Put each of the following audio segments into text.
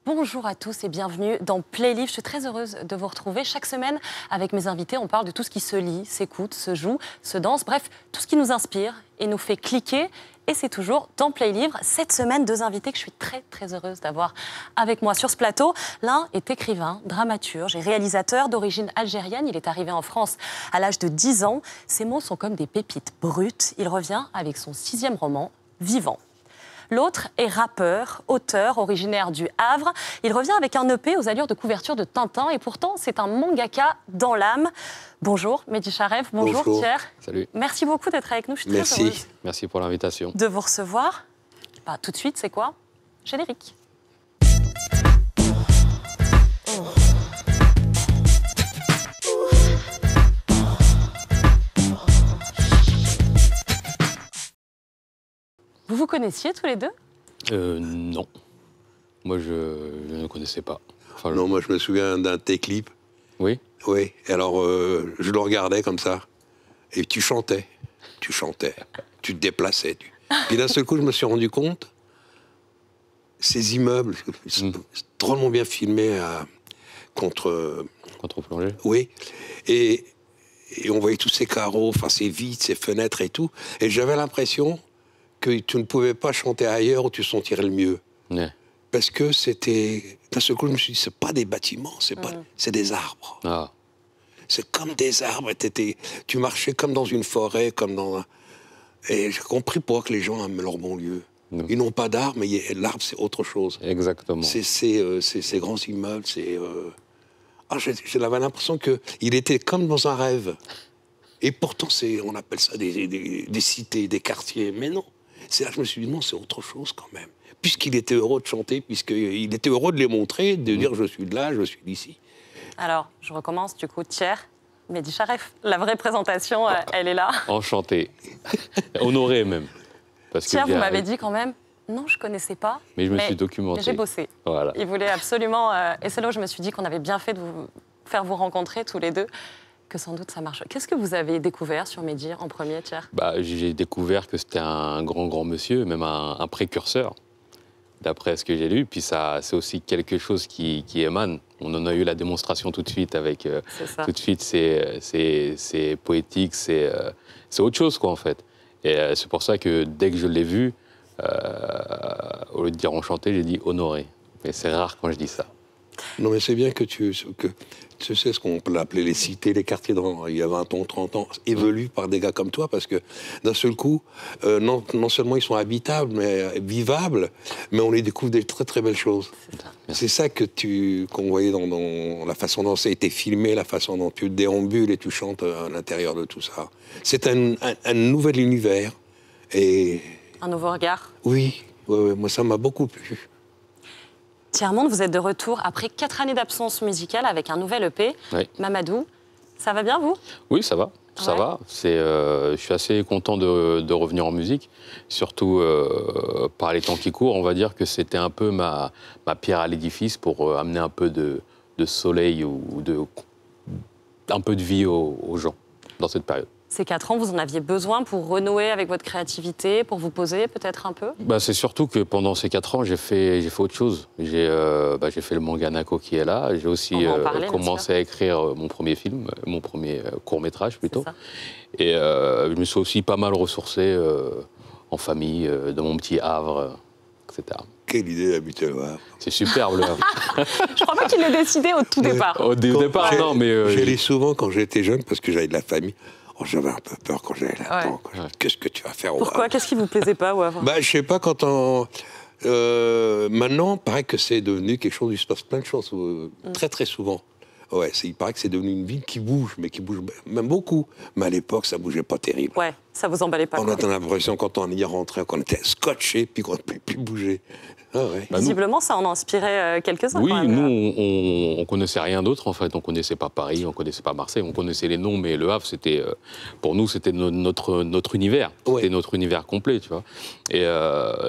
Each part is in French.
Bonjour à tous et bienvenue dans Playlivre. Je suis très heureuse de vous retrouver. Chaque semaine, avec mes invités, on parle de tout ce qui se lit, s'écoute, se joue, se danse, bref, tout ce qui nous inspire et nous fait cliquer. Et c'est toujours dans Playlivre. Cette semaine, deux invités que je suis très heureuse d'avoir avec moi sur ce plateau. L'un est écrivain, dramaturge et réalisateur d'origine algérienne. Il est arrivé en France à l'âge de 10 ans. Ses mots sont comme des pépites brutes. Il revient avec son 6e roman, Vivant. L'autre est rappeur, auteur, originaire du Havre. Il revient avec un EP aux allures de couverture de Tintin et pourtant c'est un mangaka dans l'âme. Bonjour Mehdi Charef, bonjour Thiers. Salut. Merci beaucoup d'être avec nous, je suis très heureuse. Merci pour l'invitation. De vous recevoir. Tout de suite, c'est quoi? Générique. Vous vous connaissiez tous les deux? Non. Moi, je ne connaissais pas. Enfin, non, moi, je me souviens d'un de tes clips. Oui? Oui. Et alors, je le regardais comme ça. Et tu chantais. Tu te déplaçais. Puis d'un seul coup, je me suis rendu compte, ces immeubles, c'est drôlement bien filmés contre-plongée. Oui. Et on voyait tous ces carreaux, enfin, ces vitres, ces fenêtres et tout. Et j'avais l'impression que tu ne pouvais pas chanter ailleurs où tu sentirais le mieux. Ouais. Parce que c'était... D'un seul coup, je me suis dit, c'est pas des bâtiments, c'est des arbres. Ah. C'est comme des arbres. Tu marchais comme dans une forêt, comme dans... Et j'ai compris pourquoi que les gens aiment leur bon lieu. Ils n'ont pas d'arbres, mais l'arbre, c'est autre chose. Exactement. C'est ces grands immeubles, j'avais l'impression qu'il était comme dans un rêve. Et pourtant, on appelle ça des cités, des quartiers. Mais non. C'est là que je me suis dit, non, c'est autre chose quand même. Puisqu'il était heureux de chanter, puisqu'il était heureux de les montrer, de dire je suis de là, je suis d'ici. Alors, je recommence du coup, Thiers, Mehdi Charef. La vraie présentation, elle est là. Enchanté. Honoré même. Thiers, vous m'avez dit quand même, non, je ne connaissais pas. Mais je me suis documenté. J'ai bossé. Voilà. Il voulait absolument... et c'est là où je me suis dit qu'on avait bien fait de vous faire vous rencontrer tous les deux. Que sans doute ça marche. Qu'est-ce que vous avez découvert sur Mehdi en premier, Thiers? J'ai découvert que c'était un grand monsieur, même un précurseur, d'après ce que j'ai lu. Puis c'est aussi quelque chose qui émane. On en a eu la démonstration tout de suite avec... tout de suite, c'est poétique, c'est autre chose, quoi, en fait. Et c'est pour ça que dès que je l'ai vu, au lieu de dire enchanté, j'ai dit honoré. Mais c'est rare quand je dis ça. Non, mais c'est bien que tu sais ce qu'on peut appeler les cités, les quartiers, il y a 20 ans, 30 ans, évoluent par des gars comme toi, parce que d'un seul coup, non seulement ils sont habitables, mais vivables, mais on les découvre des très belles choses. C'est ça qu'on voyait dans la façon dont ça a été filmé, la façon dont tu déambules et tu chantes à l'intérieur de tout ça. C'est un nouvel univers. Et... Un nouveau regard. Oui, moi ça m'a beaucoup plu. Thiers Monde, vous êtes de retour après 4 années d'absence musicale avec un nouvel EP, oui. Mamadou. Ça va bien, vous? Oui, ça va. Ça va. Je suis assez content de revenir en musique. Surtout par les temps qui courent, on va dire que c'était un peu ma pierre à l'édifice pour amener un peu de soleil ou un peu de vie aux gens dans cette période. Ces 4 ans, vous en aviez besoin pour renouer avec votre créativité, pour vous poser peut-être un peu? C'est surtout que pendant ces 4 ans, j'ai fait autre chose. J'ai fait le manga Nako qui est là. J'ai aussi commencé à écrire mon premier film, mon premier court-métrage plutôt. Et je me suis aussi pas mal ressourcé en famille, dans mon petit Havre, etc. Quelle idée d'habiter le Havre. C'est superbe, le Havre. Je crois pas qu'il l'ait décidé au tout départ. Au départ, non, mais... J'allais souvent quand j'étais jeune, parce que j'avais de la famille. Oh, j'avais un peu peur quand j'allais là-dedans. Ouais. Qu'est-ce que tu vas faire au Havre? Pourquoi? Qu'est-ce qui vous plaisait pas au Havre? Je sais pas, maintenant, il paraît que c'est devenu quelque chose, il se passe plein de choses, très souvent. Ouais, il paraît que c'est devenu une ville qui bouge, mais qui bouge même beaucoup. Mais à l'époque, ça bougeait pas terrible. Ouais, ça vous emballait pas. On a l'impression, quand on y rentrait, qu'on était scotché, puis qu'on ne pouvait plus bouger. Ah ouais. Visiblement, ça en inspirait quelques-uns. Oui, nous, on connaissait rien d'autre, en fait. On connaissait pas Paris, on connaissait pas Marseille, on connaissait les noms, mais Le Havre, c'était, pour nous, c'était notre univers. C'était notre univers complet, tu vois. Et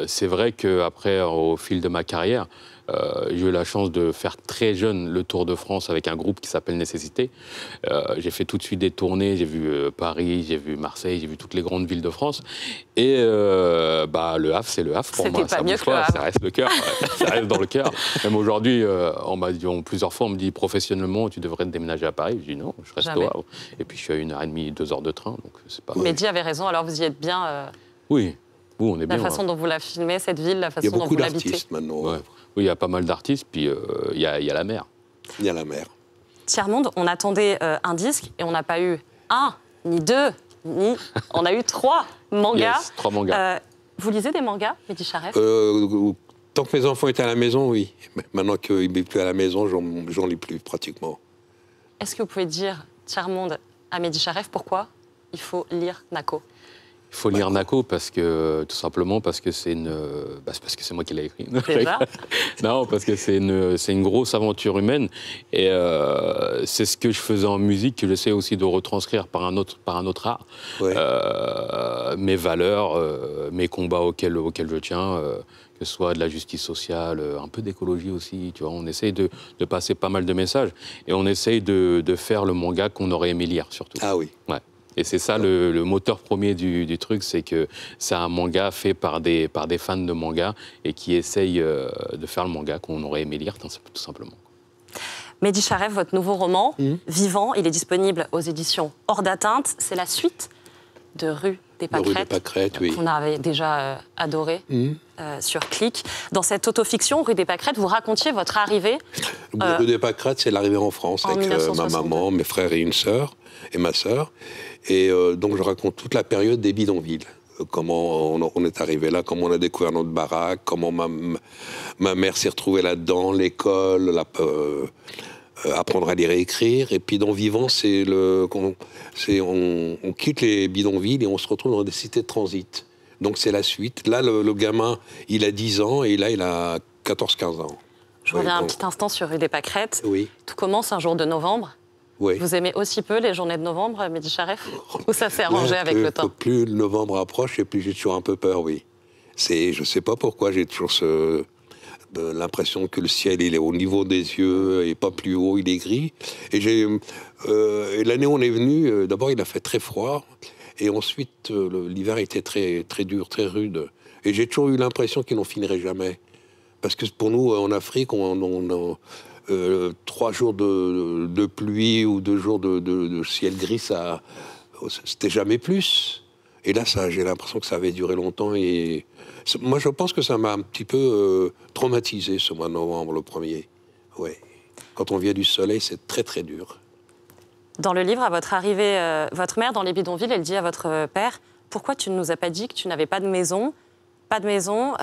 c'est vrai qu'après, au fil de ma carrière, J'ai eu la chance de faire très jeune le Tour de France avec un groupe qui s'appelle Nécessité. J'ai fait tout de suite des tournées, j'ai vu Paris, j'ai vu Marseille, j'ai vu toutes les grandes villes de France. Et Le Havre, c'est Le Havre pour moi. C'était pas mieux que Le Havre. Ça reste le cœur, ça reste dans le cœur. Même aujourd'hui, on m'a dit plusieurs fois, on me dit professionnellement, tu devrais te déménager à Paris. Je dis non, je reste au Havre. Et puis je suis à 1h30, 2 heures de train, donc c'est pas. Mehdi avait raison, alors vous y êtes bien. Oui. On est bien. La façon dont vous la filmez, cette ville, la façon dont vous l'habitez. Il y a beaucoup d'artistes maintenant. Ouais. Oui, il y a pas mal d'artistes, puis il y a la mer. Il y a la mer. Tiers-Monde, on attendait un disque et on n'a pas eu un, ni deux, ni... On a eu 3 mangas. Yes, 3 mangas. Vous lisez des mangas, Mehdi Charef? Tant que mes enfants étaient à la maison, oui. Maintenant qu'ils ne vivent plus à la maison, j'en lis plus pratiquement. Est-ce que vous pouvez dire, Tiers-Monde, à Mehdi Charef, pourquoi il faut lire Nako? Il faut lire Nako tout simplement parce que c'est parce que c'est moi qui l'ai écrit. Non, parce que c'est une grosse aventure humaine et c'est ce que je faisais en musique que j'essaie aussi de retranscrire par un autre art. Ouais. Mes valeurs, mes combats auxquels je tiens. Que ce soit de la justice sociale, un peu d'écologie aussi, tu vois. On essaye de passer pas mal de messages et on essaye de faire le manga qu'on aurait aimé lire surtout. Ah oui. Ouais. Et c'est ça le moteur premier du truc, c'est que c'est un manga fait par des fans de manga et qui essayent de faire le manga qu'on aurait aimé lire, tout simplement. Mehdi Charef, votre nouveau roman, Vivant, il est disponible aux éditions Hors d'atteinte. C'est la suite de Rue des Pâquerettes, oui. Qu'on avait déjà adoré sur Click. Dans cette autofiction, Rue des Pâquerettes, vous racontiez votre arrivée. Rue des Pâquerettes, c'est l'arrivée en France avec 1962. ma maman, mes frères et une sœur, et ma sœur. Et donc je raconte toute la période des bidonvilles. Comment on est arrivé là, comment on a découvert notre baraque, comment ma mère s'est retrouvée là-dedans, l'école, apprendre à lire et écrire. Et puis dans Vivant, on quitte les bidonvilles et on se retrouve dans des cités de transit. Donc c'est la suite. Là, le gamin, il a 10 ans et là, il a 14-15 ans. Je reviens un petit instant sur Rue des Pâquerettes. Oui. Tout commence un jour de novembre. Oui. Vous aimez aussi peu les journées de novembre, Mehdi Charef? Ou ça s'est arrangé avec le temps? Plus le novembre approche, et plus j'ai toujours un peu peur, oui. Je ne sais pas pourquoi, j'ai toujours l'impression que le ciel il est au niveau des yeux et pas plus haut, il est gris. Et l'année où on est venu, d'abord il a fait très froid, et ensuite l'hiver était très, très dur, très rude. Et j'ai toujours eu l'impression qu'il n'en finirait jamais. Parce que pour nous, en Afrique, 3 jours de pluie ou 2 jours de ciel gris, c'était jamais plus. Et là, j'ai l'impression que ça avait duré longtemps. Et moi, je pense que ça m'a un petit peu traumatisé, ce mois de novembre, le premier. Ouais. Quand on vient du soleil, c'est très, très dur. Dans le livre, à votre arrivée, votre mère, dans les bidonvilles, elle dit à votre père « Pourquoi tu ne nous as pas dit que tu n'avais pas de maison ?» Pas de maison.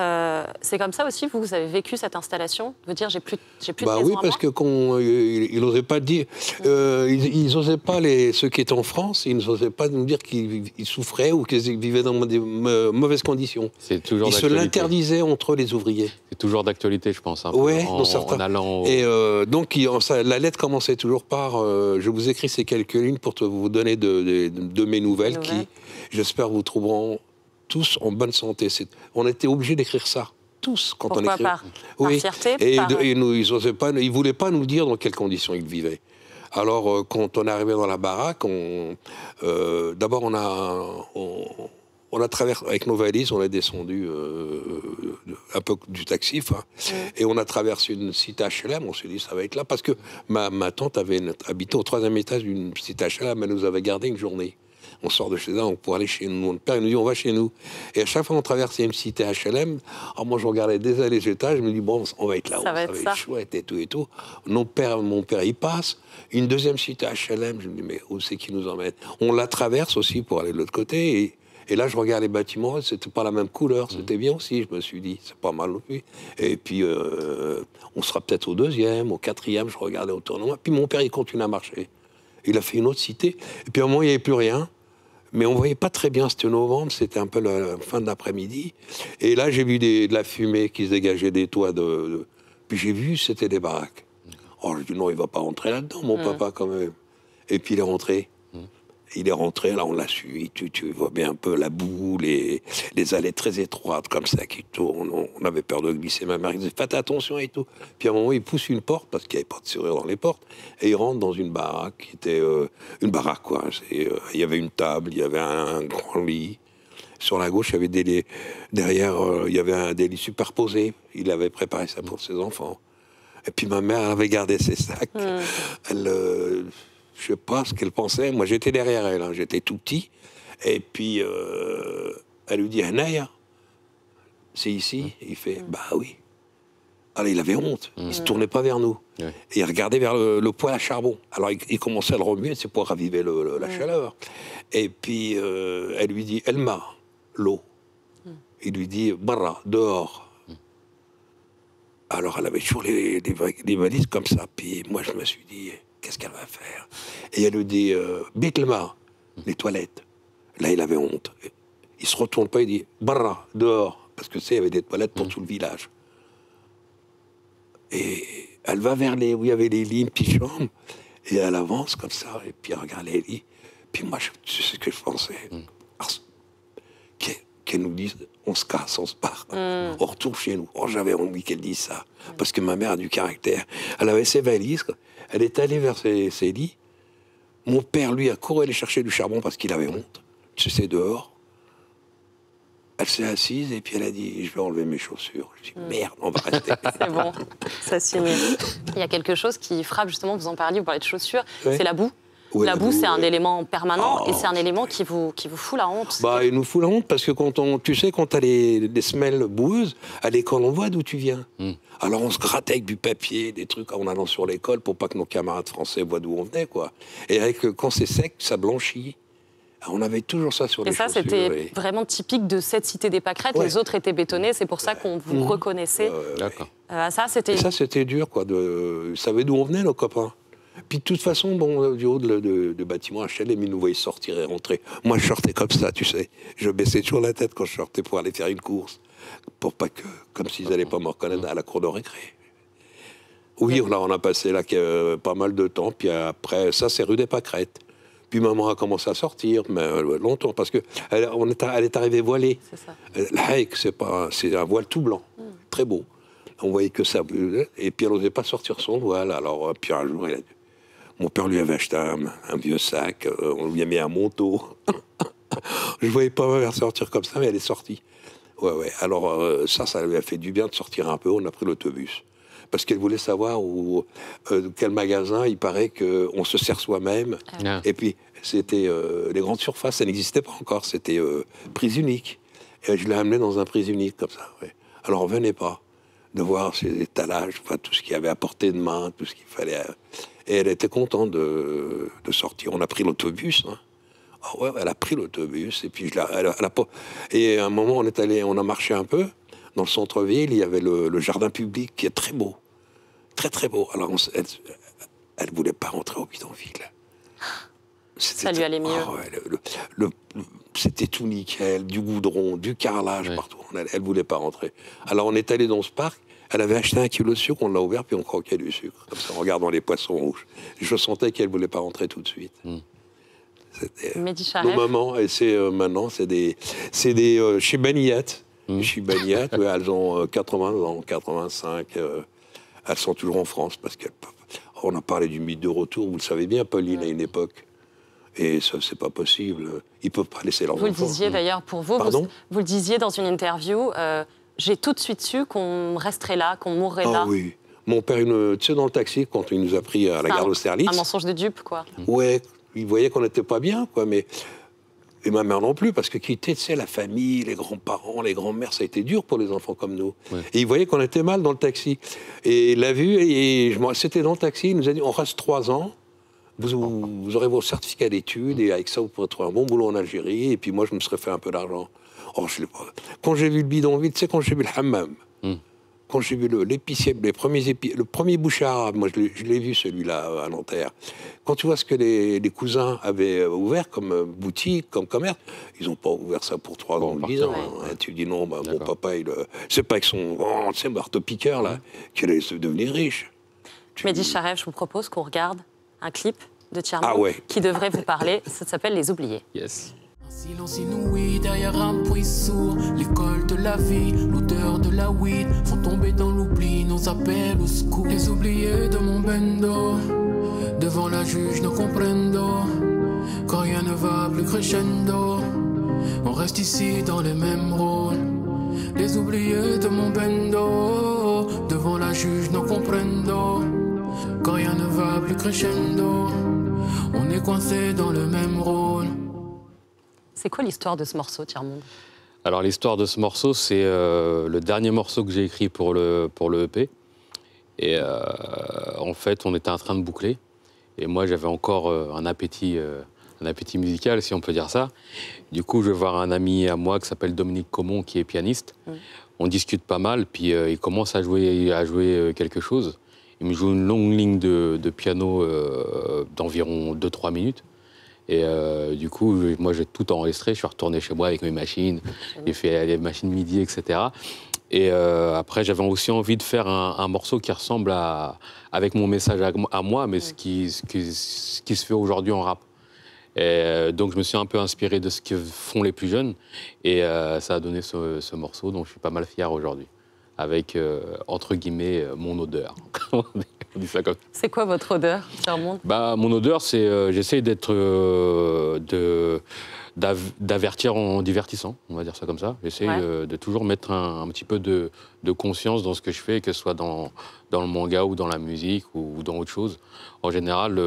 C'est comme ça aussi, vous avez vécu cette installation? Vous dire, j'ai plus de maison oui, à parce moi? que ils n'osaient pas dire. Ils n'osaient pas, ceux qui étaient en France, ils n'osaient pas nous dire qu'ils souffraient ou qu'ils vivaient dans des mauvaises conditions. C'est toujours ils se l'interdisaient entre les ouvriers. C'est toujours d'actualité, je pense. Oui, en allant. Et donc, la lettre commençait toujours par je vous écris ces quelques lignes pour vous donner de mes nouvelles qui, j'espère, vous trouveront tous en bonne santé. On était obligés d'écrire ça, tous, quand on écrivait. Par fierté? Et ils ne voulaient pas nous dire dans quelles conditions ils vivaient. Alors, quand on est arrivé dans la baraque, d'abord, on a traversé, avec nos valises, on est descendu un peu du taxi, et on a traversé une cité HLM. On s'est dit, ça va être là, parce que ma tante habitait au 3e étage d'une cité HLM, elle nous avait gardé une journée. On sort de chez là, on pourrait aller chez nous. Mon père, il nous dit, on va chez nous. Et à chaque fois qu'on traversait une cité HLM, moi, je regardais déjà les étages, je me dis, bon, on va être là-haut, ça va être chouette et tout et tout. Mon père, il passe. Une deuxième cité HLM, je me dis, mais où c'est qu'ils nous emmènent? On la traverse aussi pour aller de l'autre côté. Et là, je regarde les bâtiments, c'était pas la même couleur. C'était bien aussi, je me suis dit, c'est pas mal aussi. Et puis, on sera peut-être au 2e, au 4e, je regardais autour de moi. Puis mon père, il continue à marcher. Il a fait une autre cité. Et puis, à un moment, il n'y avait plus rien. Mais on ne voyait pas très bien, c'était novembre, c'était un peu la fin de l'après-midi. Et là, j'ai vu de la fumée qui se dégageait des toits. Puis j'ai vu, c'était des baraques. Oh, je dis non, il ne va pas rentrer là-dedans, mon papa, quand même. Et puis il est rentré. Il est rentré, là on l'a su, tu vois bien un peu la boue, les allées très étroites comme ça qui tournent. On avait peur de glisser. Ma mère disait faites attention et tout. Puis à un moment il pousse une porte parce qu'il n'y avait pas de serrure dans les portes et il rentre dans une baraque qui était une baraque quoi. Il y avait une table, il y avait un grand lit. Sur la gauche il y avait des lits. Derrière il y avait des lits superposés. Il avait préparé ça pour ses enfants. Et puis ma mère elle avait gardé ses sacs. Elle je sais pas ce qu'elle pensait. Moi, j'étais derrière elle. Hein. J'étais tout petit. Et puis, elle lui dit, Hanaya, c'est ici. Il fait, bah oui. Alors, il avait honte. Il se tournait pas vers nous. Et il regardait vers le poêle à charbon. Alors, il commençait à le remuer, c'est pour raviver la chaleur. Et puis, elle lui dit, Elma, l'eau. Il lui dit, Barra, dehors. Alors, elle avait toujours les valises comme ça. Puis, moi, je me suis dit... Qu'est-ce qu'elle va faire? Et elle lui dit, Bitlma, les toilettes. Là, il avait honte. Il se retourne pas, il dit, Barra, dehors. Parce que tu sais, il y avait des toilettes pour tout le village. Et elle va vers où il y avait les lits, une petite chambre. Et elle avance comme ça, et puis elle regarde les lits. Puis moi, tu sais ce que je pensais. Qu'elle nous dise, on se casse, on se part. On retourne chez nous. Oh, j'avais envie qu'elle dise ça. Parce que ma mère a du caractère. Elle avait ses valises, quoi. Elle est allée vers ses lits. Mon père, lui, a couru aller chercher du charbon parce qu'il avait honte. Tu sais, dehors. Elle s'est assise et puis elle a dit, je vais enlever mes chaussures. Je dis, merde, on va rester. C'est bon, ça s'imite. Il y a quelque chose qui frappe, justement, vous en parliez, vous parlez de chaussures, c'est la boue. Ouais, la boue, c'est un élément permanent et c'est un élément qui vous fout la honte. Bah, il nous fout la honte parce que quand t'as les semelles boueuses, à l'école, on voit d'où tu viens. Alors on se grattait avec du papier, des trucs en allant sur l'école pour pas que nos camarades français voient d'où on venait, quoi. Et quand c'est sec, ça blanchit. On avait toujours ça sur les chaussures. Et ça, c'était vraiment typique de cette cité des Pâquerettes. Les autres étaient bétonnés, c'est pour ça qu'on vous reconnaissait. D'accord. Ça, c'était dur, quoi. Ils savaient d'où on venait, nos copains. Puis de toute façon, bon, du haut de bâtiment HLM, ils nous voyaient sortir et rentrer. Moi, je sortais comme ça, tu sais. Je baissais toujours la tête quand je sortais pour aller faire une course. Pour pas que, comme s'ils n'allaient pas me reconnaître à la cour de récré. Oui, là, on a passé là pas mal de temps. Puis après, ça, c'est rue des Pâquerettes. Puis maman a commencé à sortir, mais longtemps, parce que elle est arrivée voilée. C'est ça. La haïk, c'est un voile tout blanc, très beau. On voyait que ça. Et puis elle n'osait pas sortir son voile. Alors, puis un jour, mon père lui avait acheté un vieux sac, on lui a mis un manteau. Je ne voyais pas ma mère sortir comme ça, mais elle est sortie. Ouais. Alors, ça lui a fait du bien de sortir un peu. On a pris l'autobus. Parce qu'elle voulait savoir quel magasin, il paraît qu'on se sert soi-même. Et puis, c'était les grandes surfaces, ça n'existait pas encore. C'était prise unique. Et je l'ai amené dans un prise unique, comme ça. Ouais. Alors, on ne venait pas de voir ces étalages, enfin, tout ce qu'il y avait à portée de main, tout ce qu'il fallait. Et elle était contente de sortir. On a pris l'autobus. Hein. Oh ouais, elle a pris l'autobus. Et puis, et à un moment, on a marché un peu. Dans le centre-ville, il y avait le jardin public qui est très beau. Très, très beau. Alors, elle ne voulait pas rentrer au bidonville. Ça lui allait mieux. C'était tout nickel, du goudron, du carrelage partout. Elle ne voulait pas rentrer. Alors, on est allé dans ce parc. Elle avait acheté 1 kilo de sucre, on l'a ouvert, puis on croquait du sucre. Comme ça, en regardant les poissons rouges. Je sentais qu'elle ne voulait pas rentrer tout de suite. C'était nos mamans. Et maintenant, c'est des Chibaniat. Chibaniat, elles ont 80 ans, 85. Elles sont toujours en France parce qu'on a parlé du mythe de retour. Vous le savez bien, Pauline, à une époque. Et ça, c'est pas possible. Ils peuvent pas laisser leurs enfants. Vous le disiez d'ailleurs pour vous. Vous le disiez dans une interview. J'ai tout de suite su qu'on resterait là, qu'on mourrait là. Ah oui. Mon père, tu sais, dans le taxi, quand il nous a pris à la gare d'Austerlitz. Un mensonge de dupe, quoi. Ouais, il voyait qu'on n'était pas bien, quoi, mais. Et ma mère non plus, parce que quitter, tu sais, la famille, les grands-parents, les grands-mères, ça a été dur pour les enfants comme nous. Ouais. Et il voyait qu'on était mal dans le taxi. Et il l'a vu, et c'était dans le taxi, il nous a dit, on reste 3 ans, vous aurez vos certificats d'études, et avec ça, vous pourrez trouver un bon boulot en Algérie, et puis moi, je me serais fait un peu d'argent. Oh, je l'ai pas. Quand j'ai vu le bidonville, tu sais, quand j'ai vu le hammam, quand j'ai vu l'épicier, le premier boucher arabe, moi je l'ai vu celui-là à Nanterre. Quand tu vois ce que les cousins avaient ouvert comme boutique, comme commerce, ils n'ont pas ouvert ça pour 3 ans ou 10 ans. Hein. Tu dis non, mon papa, c'est pas avec son grand marteau-piqueur là qu'il allait se devenir riche. Mehdi Charef, je vous propose qu'on regarde un clip de Tiers-Monde qui devrait vous parler. Ça s'appelle Les Oubliés. Yes. Un silence inouï derrière un bruit sourd. L'école de la vie, l'odeur de la weed font tomber dans l'oubli nos appels au secours. Les oubliés de mon bendo, devant la juge no comprendo. Quand rien ne va plus crescendo, on reste ici dans les mêmes rôles. Les oubliés de mon bendo, devant la juge no comprendo. Quand rien ne va plus crescendo, on est coincé dans le même rôle. C'est quoi l'histoire de ce morceau, Tiers-Monde? Alors l'histoire de ce morceau, c'est le dernier morceau que j'ai écrit pour le EP. Et en fait, on était en train de boucler. Et moi, j'avais encore un appétit musical, si on peut dire ça. Du coup, je vais voir un ami à moi qui s'appelle Dominique Comon, qui est pianiste. On discute pas mal, puis il commence à jouer quelque chose. Il me joue une longue ligne de piano d'environ 2-3 minutes. Et du coup, moi, j'ai tout enregistré. Je suis retourné chez moi avec mes machines. J'ai fait les machines MIDI, etc. Et après, j'avais aussi envie de faire un morceau qui ressemble avec mon message à moi, mais ce qui se fait aujourd'hui en rap. Et donc, je me suis un peu inspiré de ce que font les plus jeunes. Et ça a donné ce morceau, dont je suis pas mal fier aujourd'hui. Avec, entre guillemets, mon odeur. On dit ça comme ça. C'est quoi votre odeur, Tiers-Monde? Mon odeur, c'est j'essaie d'avertir en divertissant, on va dire ça comme ça. J'essaie de toujours mettre un petit peu de conscience dans ce que je fais, que ce soit dans le manga ou dans la musique ou dans autre chose. En général,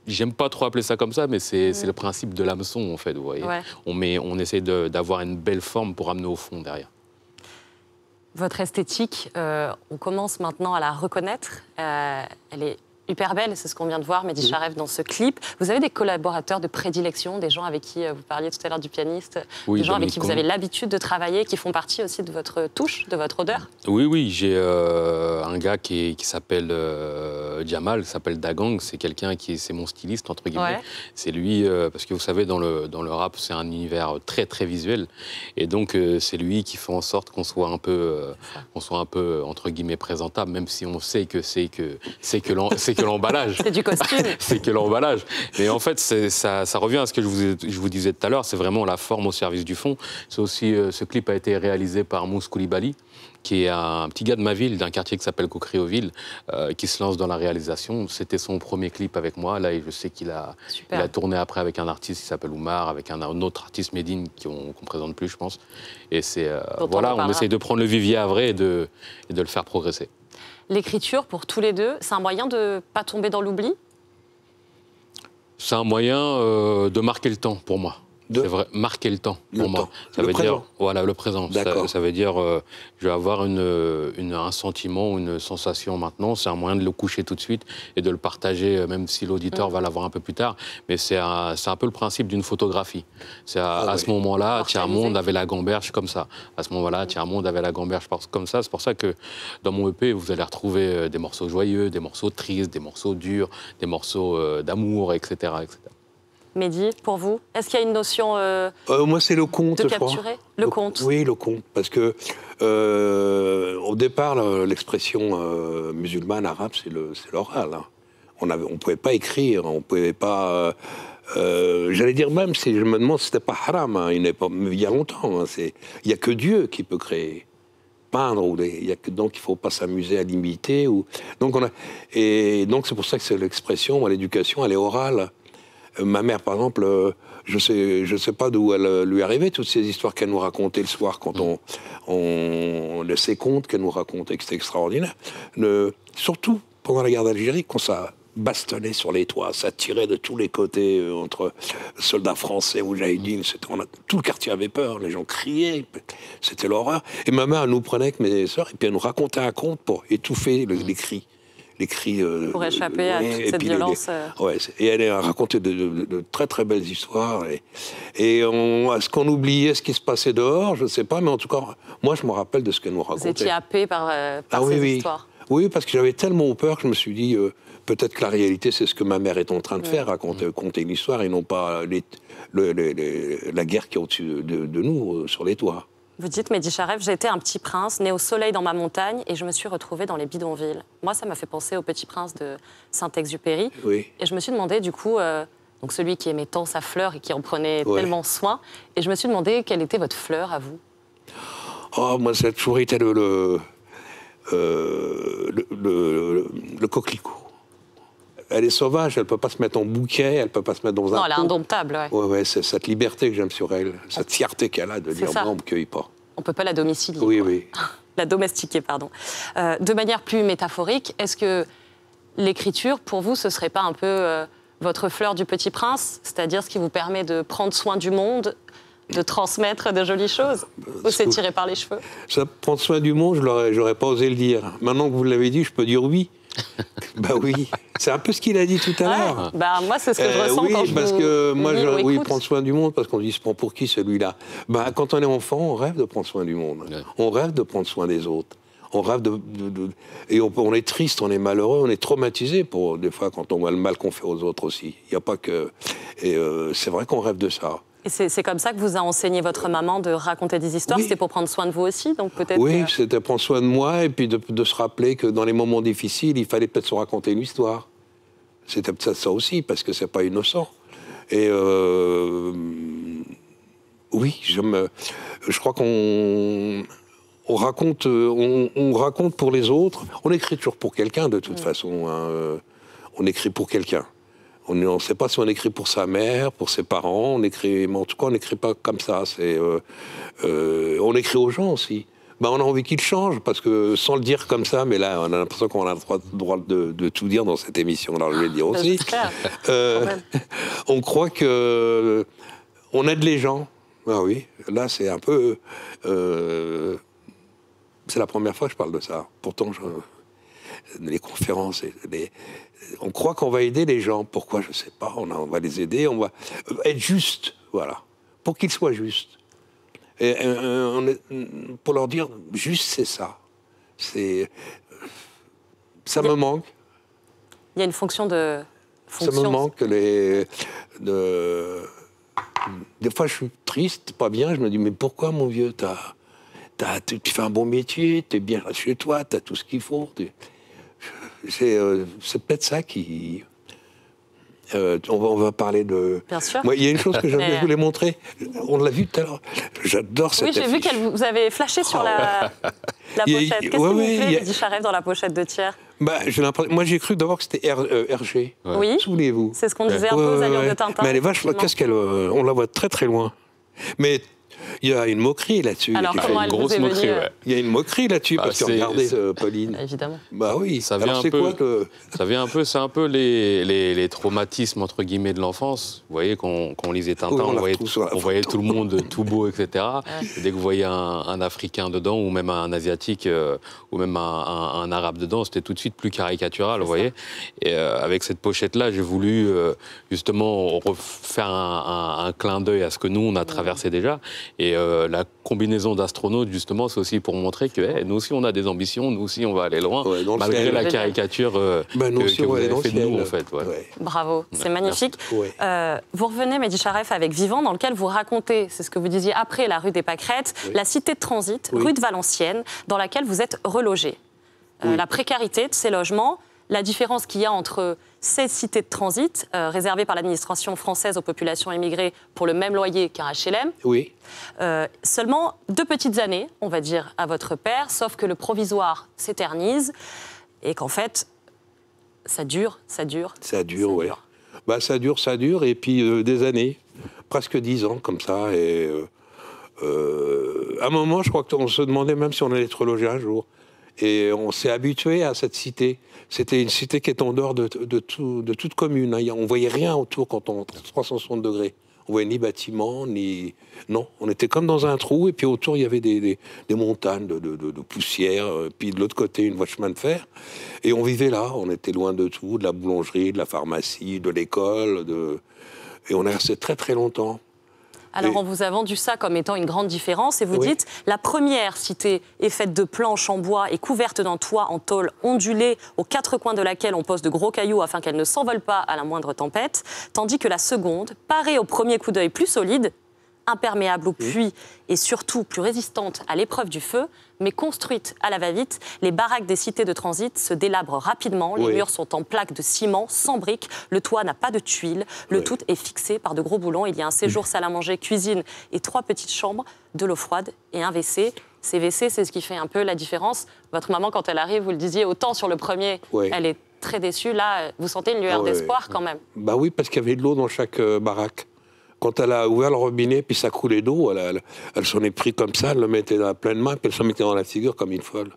j'aime pas trop appeler ça comme ça, mais c'est le principe de l'hameçon, en fait, vous voyez. On essaie d'avoir une belle forme pour amener au fond derrière. Votre esthétique, on commence maintenant à la reconnaître. Elle est hyper belle, c'est ce qu'on vient de voir, Mehdi Chareef, dans ce clip. Vous avez des collaborateurs de prédilection, des gens avec qui vous parliez tout à l'heure du pianiste, des gens avec qui vous avez l'habitude de travailler, qui font partie aussi de votre touche, de votre odeur? Oui, j'ai un gars qui s'appelle Jamal, qui s'appelle Dagang. C'est quelqu'un c'est mon styliste, entre guillemets. C'est lui, parce que vous savez, dans le rap, c'est un univers très, très visuel. Et donc, c'est lui qui fait en sorte qu'on soit un peu, entre guillemets, présentable, même si on sait que c'est que l'emballage. C'est du costume. C'est que l'emballage. Mais en fait, ça revient à ce que je vous disais tout à l'heure, c'est vraiment la forme au service du fond. C'est aussi, ce clip a été réalisé par Mousse Koulibaly, qui est un petit gars de ma ville, d'un quartier qui s'appelle Cocrioville, qui se lance dans la réalisation. C'était son premier clip avec moi. Là, je sais qu'il a tourné après avec un artiste qui s'appelle Oumar, avec un autre artiste Médine qu'on ne présente plus, je pense. Et voilà, on essaye de prendre le vivier à vrai et de le faire progresser. L'écriture, pour tous les deux, c'est un moyen de ne pas tomber dans l'oubli? C'est un moyen de marquer le temps, pour moi. C'est vrai, marquer le temps, pour moi. Ça veut dire, voilà, le présent. Ça veut dire, je vais avoir un sentiment, une sensation maintenant. C'est un moyen de le coucher tout de suite et de le partager, même si l'auditeur va l'avoir un peu plus tard. Mais c'est un peu le principe d'une photographie. À ce moment-là, Tiers-Monde avait la gamberge comme ça. À ce moment-là, Tiers-Monde avait la gamberge comme ça. C'est pour ça que dans mon EP, vous allez retrouver des morceaux joyeux, des morceaux tristes, des morceaux durs, des morceaux d'amour, etc., etc. Mehdi, pour vous, est-ce qu'il y a une notion moi, c'est le conte, de capturer le conte? Oui, le conte, parce que au départ, l'expression musulmane, arabe, c'est l'oral. Hein. On ne pouvait pas écrire, on ne pouvait pas... J'allais dire même, je me demande si c'était pas haram, hein, il y a longtemps. Hein, il n'y a que Dieu qui peut créer. Peindre, donc il ne faut pas s'amuser à l'imiter. Donc c'est pour ça que c'est l'expression, l'éducation, elle est orale. Ma mère, par exemple, je sais pas d'où elle lui arrivait, toutes ces histoires qu'elle nous racontait le soir, quand ces contes qu'elle nous racontait, que c'était extraordinaire. Surtout pendant la guerre d'Algérie, quand ça bastonnait sur les toits, ça tirait de tous les côtés entre soldats français ou jaïdines. Tout le quartier avait peur, les gens criaient, c'était l'horreur. Et ma mère, elle nous prenait avec mes sœurs, et puis elle nous racontait un conte pour étouffer les cris. Pour échapper à toute cette violence. Et elle a raconté de très très belles histoires. Est-ce qu'on oubliait ce qui se passait dehors? Je ne sais pas, mais en tout cas, moi je me rappelle de ce qu'elle nous racontait. Vous étiez happé par ces histoires? Oui, parce que j'avais tellement peur que je me suis dit, peut-être que la réalité c'est ce que ma mère est en train de faire, raconter une histoire et non pas la guerre qui est au-dessus de nous, sur les toits. Vous dites, Mehdi Charef, j'étais un petit prince, né au soleil dans ma montagne, et je me suis retrouvée dans les bidonvilles. Moi, ça m'a fait penser au Petit Prince de Saint-Exupéry. Oui. Et je me suis demandé, du coup, donc celui qui aimait tant sa fleur et qui en prenait tellement soin, et je me suis demandé quelle était votre fleur à vous. Oh, moi, ça a toujours été le coquelicot. Elle est sauvage, elle ne peut pas se mettre en bouquet, elle ne peut pas se mettre dans un pot. Non, elle est indomptable, Ouais, c'est cette liberté que j'aime sur elle, cette fierté qu'elle a de dire, moi, on ne me cueille pas. On ne peut pas la domicilier. Oui, quoi. oui. La domestiquer, pardon. De manière plus métaphorique, est-ce que l'écriture, pour vous, ce ne serait pas un peu votre fleur du Petit Prince, c'est-à-dire ce qui vous permet de prendre soin du monde, de transmettre de jolies choses, ou c'est tiré par les cheveux? Ça, prendre soin du monde, je n'aurais pas osé le dire. Maintenant que vous l'avez dit, je peux dire oui. Bah oui, c'est un peu ce qu'il a dit tout à l'heure. Bah moi, c'est ce que je ressens quand je parce que moi, oui, prendre soin du monde, parce qu'on dit, se prend pour qui celui-là? Bah, quand on est enfant, on rêve de prendre soin du monde. Ouais. On rêve de prendre soin des autres. On rêve et on est triste, on est malheureux, on est traumatisé des fois quand on voit le mal qu'on fait aux autres aussi. Il n'y a pas que... Et c'est vrai qu'on rêve de ça. Et c'est comme ça que vous a enseigné votre maman de raconter des histoires? C'était pour prendre soin de vous aussi, donc peut-être. Oui, c'était prendre soin de moi et puis de se rappeler que dans les moments difficiles, il fallait peut-être se raconter une histoire. C'était peut-être ça aussi, parce que c'est pas innocent. Et oui, je crois qu'on raconte pour les autres. On écrit toujours pour quelqu'un de toute façon. Hein. On écrit pour quelqu'un. On ne sait pas si on écrit pour sa mère, pour ses parents, mais en tout cas, on n'écrit pas comme ça. On écrit aux gens aussi. Ben, on a envie qu'ils changent, parce que sans le dire comme ça, mais là, on a l'impression qu'on a le droit de tout dire dans cette émission. Alors, je vais le dire aussi. On croit que on aide les gens. Ah oui, là, c'est un peu... c'est la première fois que je parle de ça. Pourtant, les conférences, on croit qu'on va aider les gens. Pourquoi? Je ne sais pas. On va les aider. On va être juste, voilà, pour qu'ils soient justes. Et pour leur dire, juste, c'est ça. Ça me manque. Il y a une fonction de... Ça me manque. Des fois, je suis triste, pas bien. Je me dis, mais pourquoi, mon vieux, tu fais un bon métier, tu es bien chez toi, tu as tout ce qu'il faut. C'est peut-être ça qui... on va parler de... Bien sûr. Moi, il y a une chose que je voulais montrer. On l'a vu tout à l'heure. J'adore cette affiche. Oui, j'ai vu qu'elle vous avait flashé sur la pochette. Qu'est-ce qui vous plaît, Mehdi Charef, dans la pochette de Thiers? Moi, j'ai cru d'abord que c'était Hergé. Oui. Souvenez-vous. C'est ce qu'on disait un peu aux allures de Tintin. Mais elle est vachement... On la voit très très loin. Mais... il y a une moquerie là-dessus. Alors, comment elle vous est venue? Il y a une moquerie là-dessus, parce que regardez, Pauline. Évidemment. Bah oui. Ça vient c'est un peu les traumatismes, entre guillemets, de l'enfance. Vous voyez, quand on lisait Tintin, on voyait tout le monde tout beau, etc. Et dès que vous voyez un Africain dedans, ou même un Asiatique, ou même un Arabe dedans, c'était tout de suite plus caricatural, vous voyez. Et avec cette pochette-là, j'ai voulu justement refaire un clin d'œil à ce que nous, on a traversé déjà. Et la combinaison d'astronautes, justement, c'est aussi pour montrer que nous aussi, on a des ambitions, nous aussi, on va aller loin, malgré la caricature que vous avez fait de nous, en fait. Ouais. Bravo, c'est magnifique. Vous revenez, Mehdi Charef, avec Vivant, dans lequel vous racontez, c'est ce que vous disiez après la rue des Pâquerettes, la cité de transit, rue de Valenciennes, dans laquelle vous êtes relogé. La précarité de ces logements, la différence qu'il y a entre ces cités de transit, réservées par l'administration française aux populations immigrées pour le même loyer qu'un HLM. Oui. Seulement 2 petites années, on va dire, à votre père, sauf que le provisoire s'éternise et qu'en fait, ça dure. Ça dure, oui. Bah, ça dure, et puis des années, presque 10 ans, comme ça. Et à un moment, je crois qu'on se demandait même si on allait être relogé un jour. Et on s'est habitué à cette cité. C'était une cité qui est en dehors de toute commune. Hein. On ne voyait rien autour quand on 360 degrés. On ne voyait ni bâtiments, ni... Non, on était comme dans un trou, et puis autour, il y avait des montagnes de poussière, puis de l'autre côté, une voie de chemin de fer. Et on vivait là, on était loin de tout, de la boulangerie, de la pharmacie, de l'école, et on est resté très très longtemps. Alors, on vous a vendu ça comme étant une grande différence, et vous dites, la première cité est faite de planches en bois et couverte d'un toit en tôle ondulée, aux 4 coins de laquelle on pose de gros cailloux afin qu'elle ne s'envole pas à la moindre tempête, tandis que la seconde paraît au premier coup d'œil plus solide, imperméables aux pluies et surtout plus résistantes à l'épreuve du feu, mais construites à la va-vite. Les baraques des cités de transit se délabrent rapidement. Les murs sont en plaques de ciment, sans briques. Le toit n'a pas de tuiles. Le tout est fixé par de gros boulons. Il y a un séjour salle à manger, cuisine et 3 petites chambres, de l'eau froide et un WC. Ces WC, c'est ce qui fait un peu la différence. Votre maman, quand elle arrive, vous le disiez, autant sur le premier, elle est très déçue. Là, vous sentez une lueur d'espoir quand même. Bah oui, parce qu'il y avait de l'eau dans chaque baraque. Quand elle a ouvert le robinet, puis ça coulait d'eau, elle s'en est pris comme ça, elle le mettait dans la pleine main, puis elle s'en mettait dans la figure comme une folle.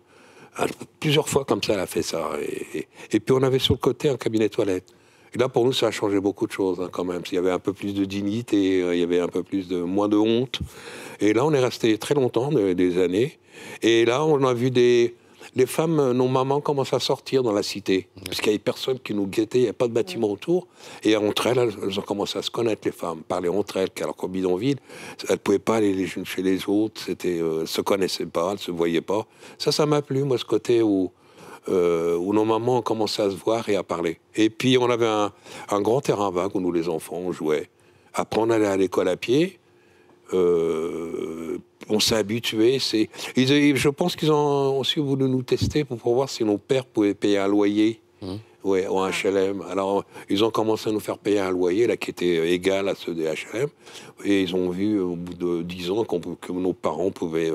Plusieurs fois comme ça, elle a fait ça. Et puis on avait sur le côté un cabinet toilette. Et là, pour nous, ça a changé beaucoup de choses quand même. Il y avait un peu plus de dignité, il y avait un peu moins de honte. Et là, on est resté très longtemps, des années. Et là, on a vu les femmes, nos mamans commencent à sortir dans la cité. Parce qu'il n'y avait personne qui nous guettait, il n'y avait pas de bâtiment autour. Et entre elles, elles ont commencé à se connaître, les femmes, parler entre elles. Alors qu'au bidonville, elles ne pouvaient pas aller les unes chez les autres, elles ne se connaissaient pas, elles ne se voyaient pas. Ça m'a plu, moi, ce côté où nos mamans ont commencé à se voir et à parler. Et puis, on avait un grand terrain vague où nous, les enfants, on jouait. Après, on allait à l'école à pied. On s'est habitué. Je pense qu'ils ont aussi voulu nous tester pour voir si nos pères pouvaient payer un loyer ou un HLM. Alors, ils ont commencé à nous faire payer un loyer là, qui était égal à ceux des HLM. Et ils ont vu, au bout de 10 ans, que nos parents pouvaient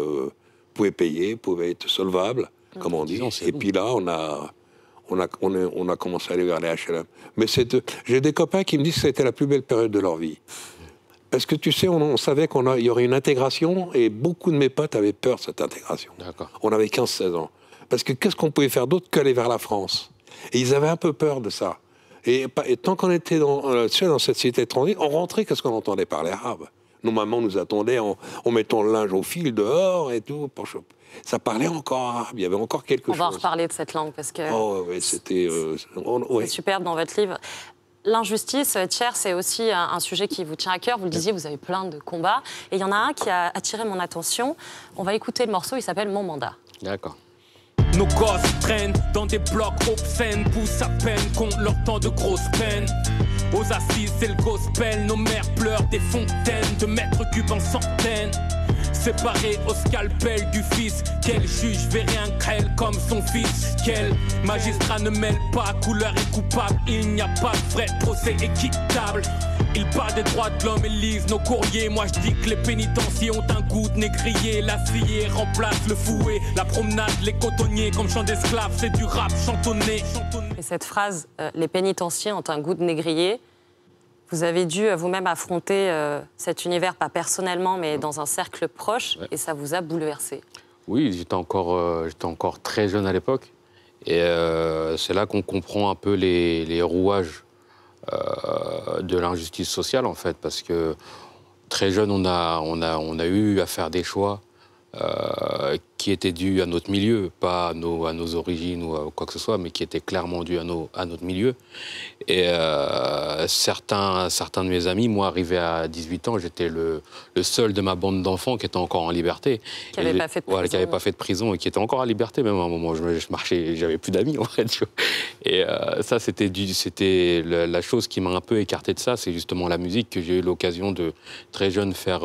payer, pouvaient être solvables, comme on dit. Et puis là, on a commencé à aller vers les HLM. Mais j'ai des copains qui me disent que c'était la plus belle période de leur vie. Parce que tu sais, on savait qu'il y aurait une intégration et beaucoup de mes potes avaient peur de cette intégration. On avait 15-16 ans. Parce que qu'est-ce qu'on pouvait faire d'autre qu'aller vers la France? Et ils avaient un peu peur de ça. Et tant qu'on était dans cette cité de transit, on rentrait, qu'est-ce qu'on entendait parler arabe? Nos mamans nous attendaient en mettant le linge au fil dehors et tout. Ça parlait encore arabe, il y avait encore quelque chose. On va en reparler de cette langue parce que c'était c'est superbe dans votre livre. L'injustice, Thiers, c'est aussi un sujet qui vous tient à cœur. Vous le disiez, vous avez plein de combats. Et il y en a un qui a attiré mon attention. On va écouter le morceau, il s'appelle « Mon mandat ». D'accord. Nos gosses traînent dans des blocs obscènes, poussent à peine contre leur temps de grosses peines. Aux assises, c'est le gospel, nos mères pleurent des fontaines de mètres cubes en centaines. Séparé au scalpel du fils, quel juge verrait un grêle comme son fils? Quel magistrat ne mêle pas couleur et coupable? Il n'y a pas de vrai procès équitable. Ils parlent des droits de l'homme et lisent nos courriers. Moi je dis que les pénitenciers ont un goût de négrier. La sciée remplace le fouet, la promenade, les cotonniers comme chant d'esclaves, c'est du rap chantonné. Et cette phrase, les pénitenciers ont un goût de négrier, vous avez dû vous-même affronter cet univers, pas personnellement, mais dans un cercle proche, et ça vous a bouleversé. Oui, j'étais encore très jeune à l'époque. Et c'est là qu'on comprend un peu les rouages de l'injustice sociale, en fait. Parce que très jeune, on a eu à faire des choix qui étaient dus à notre milieu, pas à nos origines ou à quoi que ce soit, mais qui étaient clairement dus à notre milieu. Et certains de mes amis, moi, arrivé à 18 ans, j'étais le seul de ma bande d'enfants qui était encore en liberté. Qui n'avait pas fait de prison. Qui n'avait pas fait de prison et qui était encore à liberté, même à un moment. Je marchais, j'avais plus d'amis, en fait. Et ça, c'était la chose qui m'a un peu écarté de ça, c'est justement la musique que j'ai eu l'occasion de, très jeune, faire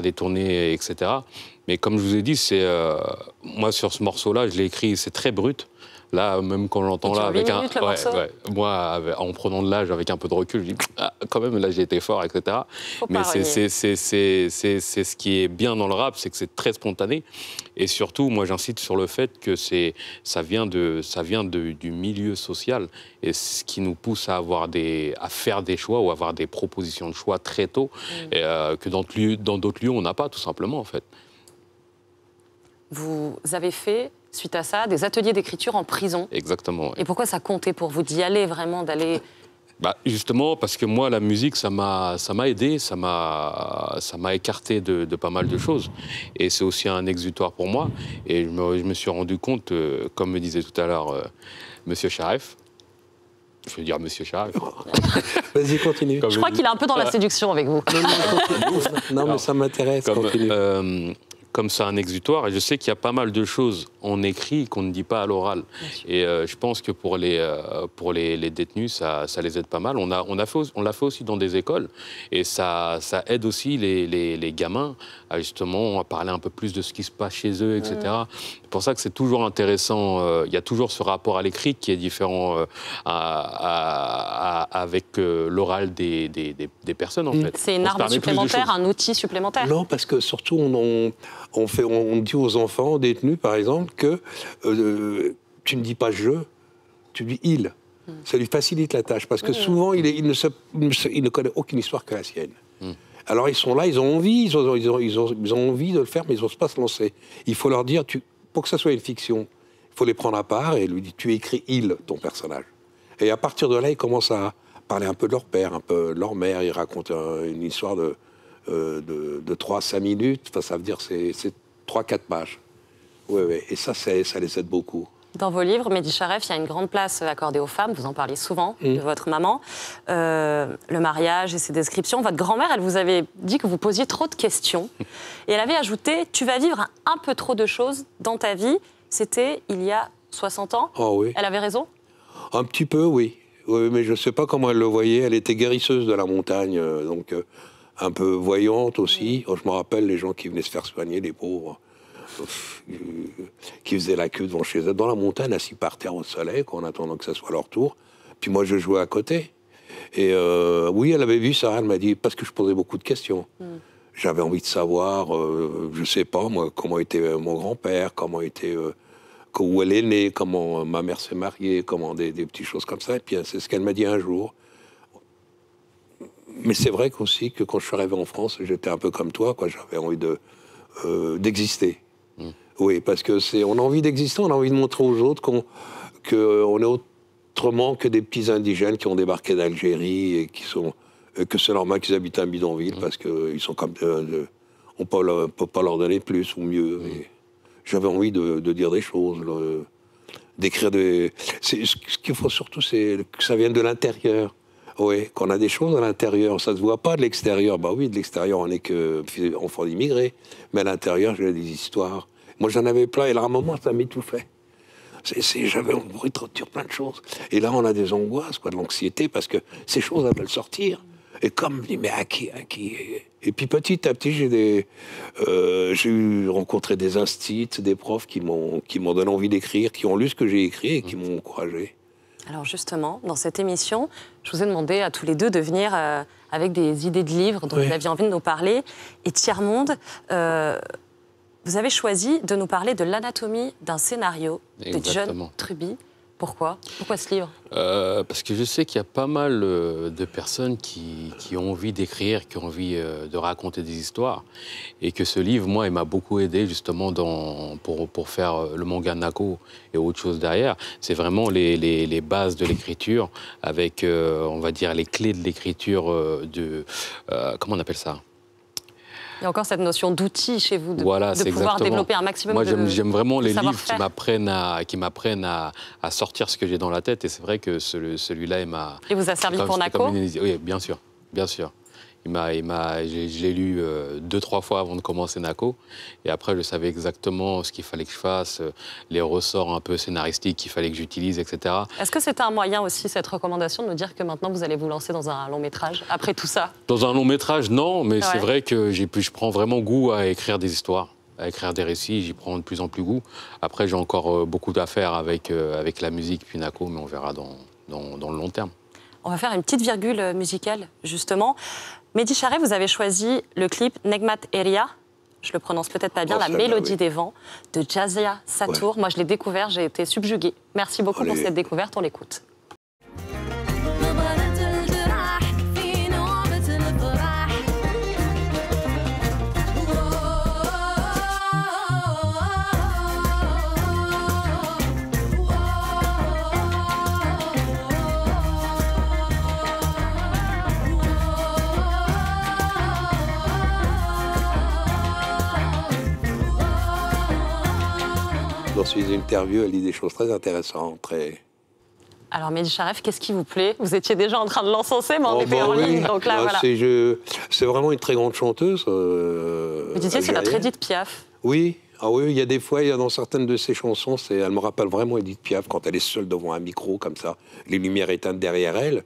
des tournées, etc. Mais comme je vous ai dit, moi, sur ce morceau-là, je l'ai écrit, c'est très brut. Là, même quand on l'entend là, avec moi, en prenant de l'âge, avec un peu de recul, je dis, quand même, là, j'ai été fort, etc. Mais c'est ce qui est bien dans le rap, c'est que c'est très spontané. Et surtout, moi, j'insiste sur le fait que ça vient du milieu social. Et ce qui nous pousse à faire des choix ou à avoir des propositions de choix très tôt, et, que dans d'autres lieux, on n'a pas, tout simplement, en fait. Vous avez fait, suite à ça, des ateliers d'écriture en prison. Exactement. Oui. Et pourquoi ça comptait pour vous d'y aller, vraiment, d'aller... Justement, parce que moi, la musique, ça m'a aidé, ça m'a écarté de pas mal de choses. Et c'est aussi un exutoire pour moi. Et je me suis rendu compte, comme me disait tout à l'heure Monsieur Charef, je veux dire Monsieur Charef. Vas-y, continue. Je crois qu'il est un peu dans la séduction avec vous. Non, mais ça m'intéresse, continue. comme ça un exutoire. Et je sais qu'il y a pas mal de choses en écrit qu'on ne dit pas à l'oral. Et je pense que pour les détenus, ça les aide pas mal. On l'a fait aussi dans des écoles. Et ça aide aussi les gamins à justement à parler un peu plus de ce qui se passe chez eux, etc. C'est pour ça que c'est toujours intéressant. Il y a toujours ce rapport à l'écrit qui est différent avec l'oral des personnes, en fait. C'est une arme supplémentaire, un outil supplémentaire. Non, parce que surtout, on dit aux enfants détenus, par exemple, que tu ne dis pas « je », tu dis « il ». Ça lui facilite la tâche, parce que souvent, il ne connaît aucune histoire que la sienne. Alors, ils sont là, ils ont envie, ils ont envie de le faire, mais ils n'osent pas se lancer. Il faut leur dire, pour que ça soit une fiction, il faut les prendre à part et lui dire « tu écris « il », ton personnage ». Et à partir de là, ils commencent à parler un peu de leur père, un peu de leur mère. Ils racontent une histoire de 3-5 minutes. Enfin, ça veut dire c'est 3-4 pages. Ouais. Et ça les aide beaucoup. Dans vos livres, Mehdi Charef, il y a une grande place accordée aux femmes. Vous en parlez souvent de votre maman. Le mariage et ses descriptions. Votre grand-mère, elle vous avait dit que vous posiez trop de questions. Et elle avait ajouté « tu vas vivre un peu trop de choses dans ta vie ». C'était il y a 60 ans. Oh oui. Elle avait raison? Un petit peu, oui. Oui, mais je ne sais pas comment elle le voyait. Elle était guérisseuse de la montagne, donc un peu voyante aussi. Je me rappelle les gens qui venaient se faire soigner, les pauvres, qui faisaient la queue devant chez eux, dans la montagne, assis par terre au soleil, en attendant que ça soit leur tour. Puis moi, je jouais à côté. Et oui, elle avait vu ça. Elle m'a dit, parce que je posais beaucoup de questions. J'avais envie de savoir, je ne sais pas, moi, comment était mon grand-père, comment était... où elle est née, comment ma mère s'est mariée, comment des petites choses comme ça. Et puis c'est ce qu'elle m'a dit un jour. Mais c'est vrai qu'aussi que quand je suis arrivé en France, j'étais un peu comme toi, quoi. J'avais envie d'exister. Oui, parce que on a envie d'exister, on a envie de montrer aux autres qu'on est autrement que des petits indigènes qui ont débarqué d'Algérie et que c'est normal qu'ils habitent un bidonville parce qu'ils sont comme on peut pas leur donner plus ou mieux. Et j'avais envie de dire des choses, d'écrire des... Ce qu'il faut surtout, c'est que ça vienne de l'intérieur. Oui, qu'on a des choses à l'intérieur. Ça ne se voit pas de l'extérieur. Bah oui, de l'extérieur, on n'est qu'enfant d'immigrés. Mais à l'intérieur, j'ai des histoires. Moi, j'en avais plein. Et là, à un moment, ça m'étouffait. J'avais envie de retirer plein de choses. Et là, on a des angoisses, de l'anxiété, parce que ces choses, elles veulent sortir. Et comme, je dis, mais à qui? Et puis petit à petit, j'ai rencontré des instits, des profs qui m'ont donné envie d'écrire, qui ont lu ce que j'ai écrit et qui m'ont encouragé. Alors justement, dans cette émission, je vous ai demandé à tous les deux de venir avec des idées de livres dont vous aviez envie de nous parler. Et Tiers-Monde, vous avez choisi de nous parler de l'anatomie d'un scénario de John Truby. Pourquoi ce livre? Parce que je sais qu'il y a pas mal de personnes qui ont envie d'écrire, qui ont envie de raconter des histoires. Et que ce livre, moi, il m'a beaucoup aidé justement pour faire le manga Nako et autre chose derrière. C'est vraiment les bases de l'écriture avec, on va dire, les clés de l'écriture comment on appelle ça? Il y a encore cette notion d'outil chez vous, de pouvoir exactement. Développer un maximum de Moi, j'aime vraiment les livres qui m'apprennent à sortir ce que j'ai dans la tête. Et c'est vrai que celui-là, il m'a... Et vous a servi pour Nako? Oui, bien sûr, bien sûr. Je l'ai lu 2-3 fois avant de commencer Nako. Et après, je savais exactement ce qu'il fallait que je fasse, les ressorts un peu scénaristiques qu'il fallait que j'utilise, etc. Est-ce que c'était un moyen aussi, cette recommandation, de nous dire que maintenant vous allez vous lancer dans un long métrage, après tout ça? Dans un long métrage, non, mais c'est vrai que je prends vraiment goût à écrire des histoires, à écrire des récits, j'y prends de plus en plus goût. Après, j'ai encore beaucoup d'affaires avec la musique puis Nako, mais on verra dans le long terme. On va faire une petite virgule musicale, justement. Mehdi Charef, vous avez choisi le clip Negmat Eria, je le prononce peut-être pas bien, La Mélodie des Vents, de Jazia Satour. Moi, je l'ai découvert, j'ai été subjuguée. Merci beaucoup pour cette découverte, on l'écoute. Dans ces interviews, elle dit des choses très intéressantes, Alors, Mehdi Charef, qu'est-ce qui vous plaît? Vous étiez déjà en train de l'encenser, mais on était en ligne, donc là, voilà. C'est vraiment une très grande chanteuse. Vous disiez, c'est notre Edith Piaf. Oui. Ah oui, il y a des fois, il y a dans certaines de ses chansons, elle me rappelle vraiment Édith Piaf quand elle est seule devant un micro comme ça, les lumières éteintes derrière elle,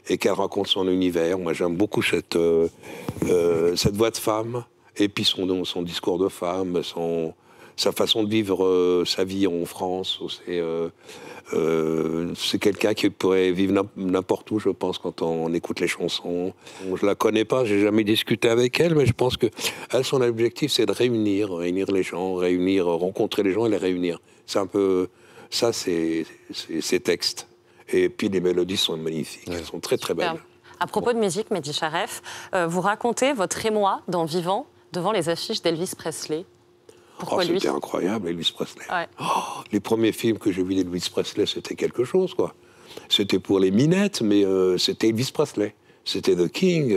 et qu'elle raconte son univers. Moi, j'aime beaucoup cette voix de femme, et puis son discours de femme, sa façon de vivre sa vie en France. C'est quelqu'un qui pourrait vivre n'importe où, je pense, quand on écoute les chansons. Je la connais pas, j'ai jamais discuté avec elle, mais je pense que elle, son objectif, c'est de réunir les gens, rencontrer les gens et les réunir. C'est un peu ça, c'est ses textes. Et puis les mélodies sont magnifiques, elles sont très très belles. À propos de musique, Mehdi Charef, vous racontez votre émoi dans Vivant devant les affiches d'Elvis Presley. Pourquoi lui ? C'était incroyable, Elvis Presley. Ouais. Les premiers films que j'ai vus d'Elvis Presley, c'était quelque chose, quoi. C'était pour les minettes, mais c'était Elvis Presley. C'était The King,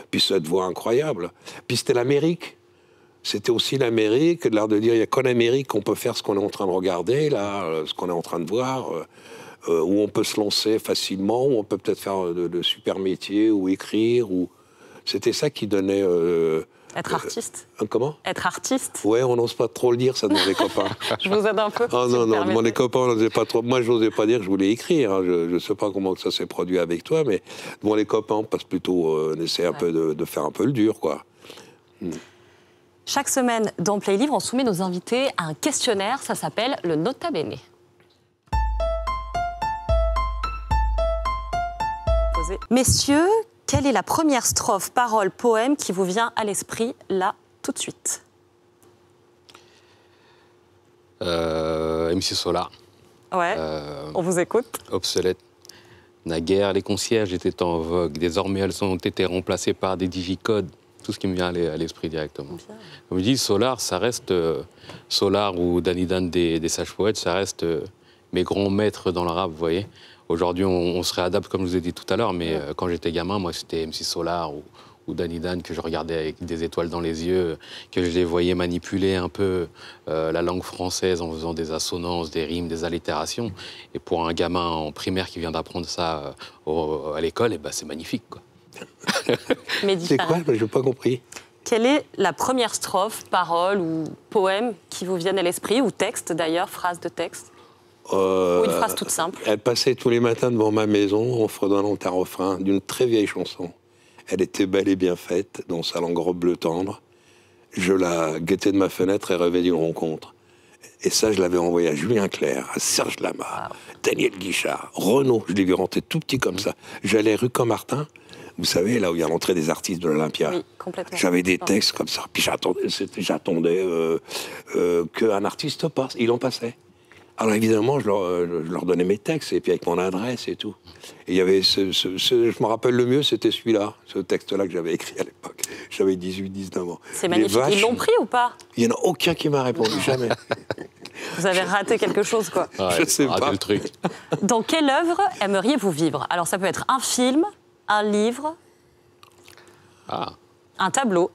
puis cette voix incroyable. Puis c'était l'Amérique. C'était aussi l'Amérique, de l'art de dire, il n'y a qu'en Amérique qu'on peut faire ce qu'on est en train de regarder, là, ce qu'on est en train de voir, où on peut se lancer facilement, où on peut peut-être faire de super métiers, ou écrire, ou... C'était ça qui donnait... Être artiste. Comment ? Être artiste. Ouais, on n'ose pas trop le dire, ça, devant les copains. Je vous aide un peu. Ah non, non, devant les copains, on n'osait pas trop. Moi, je n'osais pas dire que je voulais écrire. Hein. Je ne sais pas comment ça s'est produit avec toi, mais devant les copains, on passe plutôt, on essaie un peu de faire un peu le dur, quoi. Chaque semaine, dans Play Livre, on soumet nos invités à un questionnaire. Ça s'appelle le Nota Bene. Messieurs, quelle est la première strophe, parole, poème qui vous vient à l'esprit, là, tout de suite ? MC Solar. Ouais, on vous écoute. Obsolète. Naguère, les concierges étaient en vogue. Désormais, elles ont été remplacées par des digicodes. Tout ce qui me vient à l'esprit directement. Bien. Comme je dis, Solar, ça reste... Solar ou Danny Dan des Sages Poètes, ça reste mes grands maîtres dans le rap, vous voyez. Aujourd'hui, on se réadapte, comme je vous ai dit tout à l'heure, mais quand j'étais gamin, moi, c'était MC Solar ou Danny Dan que je regardais avec des étoiles dans les yeux, que je les voyais manipuler un peu la langue française en faisant des assonances, des rimes, des allitérations. Et pour un gamin en primaire qui vient d'apprendre ça à l'école, eh ben, c'est magnifique, quoi. C'est quoi ? Je n'ai pas compris. Quelle est la première strophe, parole ou poème qui vous viennent à l'esprit, ou texte d'ailleurs, phrase de texte ? Ou une phrase toute simple. Elle passait tous les matins devant ma maison en fredonnant un refrain d'une très vieille chanson. Elle était belle et bien faite, dans sa langue robe bleu tendre. Je la guettais de ma fenêtre et rêvais d'une rencontre. Et ça, je l'avais envoyé à Julien Clerc, à Serge Lama, Daniel Guichard, Renaud. Je l'ai vu rentrer tout petit comme ça. J'allais rue Camartin, vous savez, là où il y a l'entrée des artistes de l'Olympia. Oui, complètement. J'avais des textes comme ça. Puis j'attendais qu'un artiste passe. Il en passait. Alors évidemment, je leur donnais mes textes, et puis avec mon adresse et tout. Et il y avait je me rappelle le mieux, c'était celui-là, ce texte-là que j'avais écrit à l'époque. J'avais 18-19 ans. C'est magnifique. Ils l'ont pris ou pas ? Il n'y en a aucun qui m'a répondu, jamais. Vous avez raté quelque chose, quoi. Ouais, je sais pas. Le truc. Dans quelle œuvre aimeriez-vous vivre ? Alors ça peut être un film, un livre, un tableau.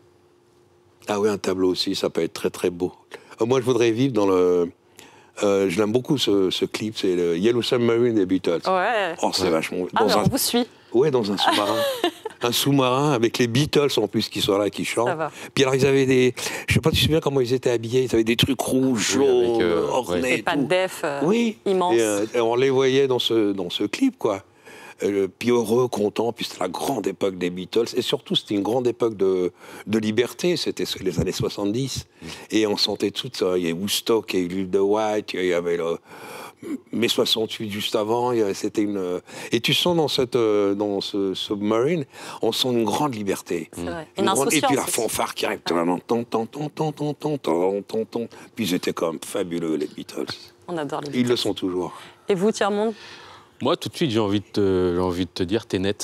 Ah oui, un tableau aussi, ça peut être très très beau. Moi, je voudrais vivre dans le... je l'aime beaucoup ce clip, c'est le Yellow Submarine des Beatles. Ouais. Oh, c'est vachement... on vous suit. Ouais, dans un sous-marin. Un sous-marin avec les Beatles en plus qui sont là, qui chantent. Ça va. Puis alors ils avaient des... Je sais pas si tu te souviens comment ils étaient habillés. Ils avaient des trucs rouges, jaunes, ornés. Et pas de def immense. immense. Et on les voyait dans ce clip, quoi. Puis heureux, content, puis c'était la grande époque des Beatles, et surtout c'était une grande époque de liberté, c'était les années 70, et on sentait tout ça, il y avait Woodstock, il y avait l'île de White, il y avait mai 68 juste avant, c'était une... Et tu sens dans ce Submarine, on sent une grande liberté. C'est vrai. Une insouciance. Et puis la fanfare qui arrive, puis ils étaient quand même fabuleux, les Beatles. On adore les Beatles. Ils le sont toujours. Et vous, Tiers-Monde ? Moi, tout de suite, j'ai envie de te dire, Tenet.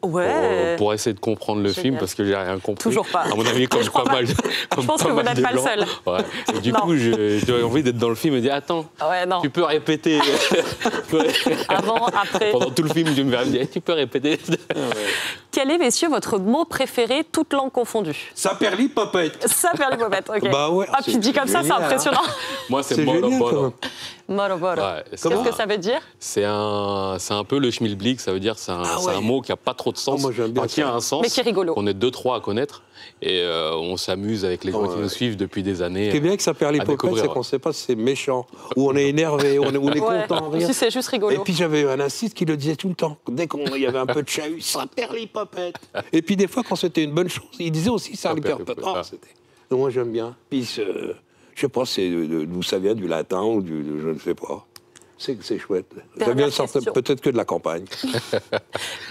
Ouais. Pour essayer de comprendre le film, parce que j'ai rien compris. Toujours pas. À mon avis, comme pas mal. Je pense que vous n'êtes pas le seul. Ouais. Et du coup, j'ai envie d'être dans le film et dire, attends, tu peux répéter. Avant, après. Pendant tout le film, je me vais dire, tu peux répéter. Quel est, messieurs, votre mot préféré, toutes langues confondues ? Saperlipopette. Saperlipopette, ok. Bah ouais. Ah, puis dit comme ça, c'est impressionnant. Moi, c'est Moro Moro. Moro Moro. Ouais, qu'est-ce que ça veut dire ? C'est un peu le schmilblick, ça veut dire c'est un mot qui n'a pas trop de sens. Moi, j'aime bien qui a un sens. Mais qui est rigolo. On est 2-3 à connaître. Et on s'amuse avec les gens qui nous suivent depuis des années. Ce qui est bien avec ça perd l'hypocrite, c'est qu'on ne sait pas si c'est méchant, ou on est énervé, ou on est content. Si c'est juste rigolo. Et puis j'avais un insiste qui le disait tout le temps. Dès qu'il y avait un peu de chahut, ça perd l'hypocrite. Et puis des fois, quand c'était une bonne chose, il disait aussi ça perd l'hypocrite. Donc moi j'aime bien. Puis je ne sais pas d'où ça vient, du latin ou je ne sais pas. C'est chouette. Ça vient peut-être que de la campagne.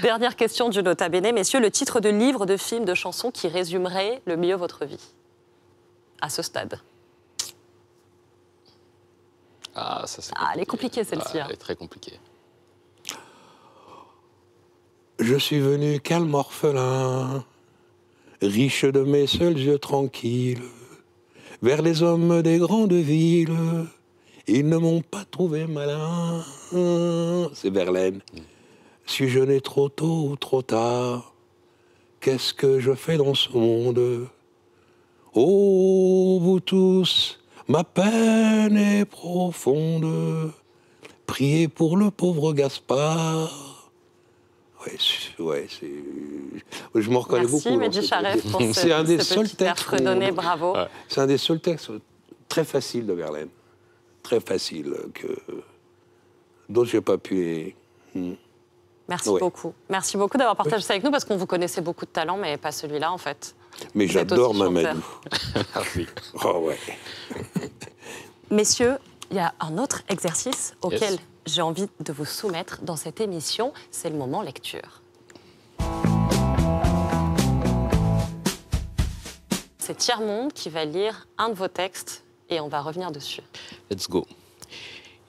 Dernière question du Nota Bene. Messieurs, le titre de livre, de film, de chanson qui résumerait le mieux votre vie à ce stade? Ah, ça c'est elle est compliquée celle-ci. Elle est très compliquée. Je suis venu calme orphelin, riche de mes seuls yeux tranquilles, vers les hommes des grandes villes. Ils ne m'ont pas trouvé malin. C'est Verlaine. Suis-je né trop tôt ou trop tard? Qu'est-ce que je fais dans ce monde? Oh, vous tous, ma peine est profonde. Priez pour le pauvre Gaspard. Ouais, c'est... Je me reconnais beaucoup. Merci, Mehdi Charef, pour c'est un des seuls textes fredonné, bravo. Ouais. C'est un des seuls textes très faciles de Verlaine. Très facile, que d'autres, je n'ai pas pu... Merci beaucoup. Merci beaucoup d'avoir partagé ça avec nous, parce qu'on vous connaissait beaucoup de talent, mais pas celui-là, en fait. Mais j'adore Mamadou. Oui. Oh ouais. Messieurs, il y a un autre exercice auquel j'ai envie de vous soumettre dans cette émission, c'est le moment lecture. C'est Tiers-Monde qui va lire un de vos textes et on va revenir dessus. Let's go.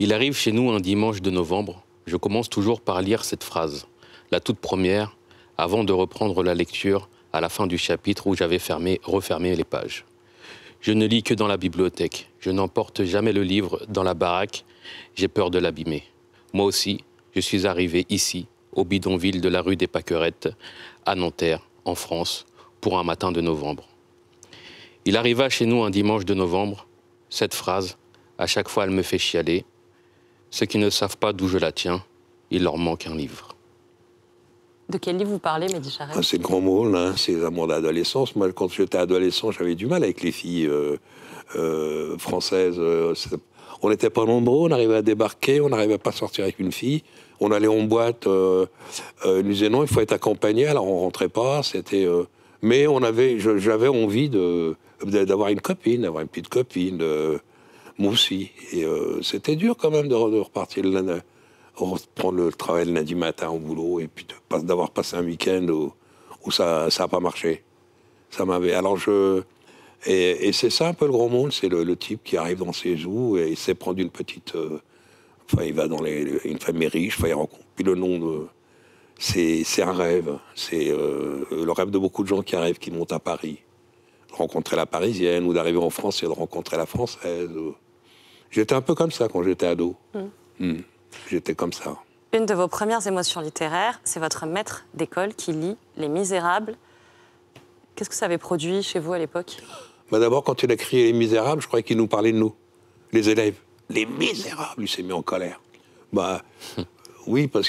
Il arrive chez nous un dimanche de novembre. Je commence toujours par lire cette phrase, la toute première, avant de reprendre la lecture à la fin du chapitre où j'avais refermé les pages. Je ne lis que dans la bibliothèque. Je n'emporte jamais le livre dans la baraque. J'ai peur de l'abîmer. Moi aussi, je suis arrivé ici, au bidonville de la rue des Pâquerettes, à Nanterre, en France, pour un matin de novembre. Il arriva chez nous un dimanche de novembre. Cette phrase, à chaque fois, elle me fait chialer. Ceux qui ne savent pas d'où je la tiens, il leur manque un livre. De quel livre vous parlez, Mehdi Charef? C'est le grand mot, là, c'est les amours d'adolescence. Moi, quand j'étais adolescent, j'avais du mal avec les filles françaises. On n'était pas nombreux, on arrivait à débarquer, on n'arrivait pas à sortir avec une fille. On allait en boîte, ils nous disaient non, il faut être accompagné, alors on rentrait pas. Mais j'avais envie d'avoir une copine, d'avoir une petite copine, moi aussi. Et c'était dur quand même de repartir reprendre le travail le lundi matin au boulot et puis d'avoir passé un week-end où ça n'a pas marché. Ça m'avait... Alors et c'est ça un peu le grand monde, c'est le type qui arrive dans ses zoos et il sait prendre une petite... il va dans une famille riche, il rencontre. Puis le nom de... C'est un rêve. C'est le rêve de beaucoup de gens qui arrivent, qui montent à Paris. De rencontrer la Parisienne, ou d'arriver en France et de rencontrer la Française. J'étais un peu comme ça quand j'étais ado. J'étais comme ça. Une de vos premières émotions littéraires, c'est votre maître d'école qui lit Les Misérables. Qu'est-ce que ça avait produit chez vous à l'époque? D'abord, quand il a crié Les Misérables, je croyais qu'il nous parlait de nous, les élèves. Les Misérables, il s'est mis en colère. Oui, parce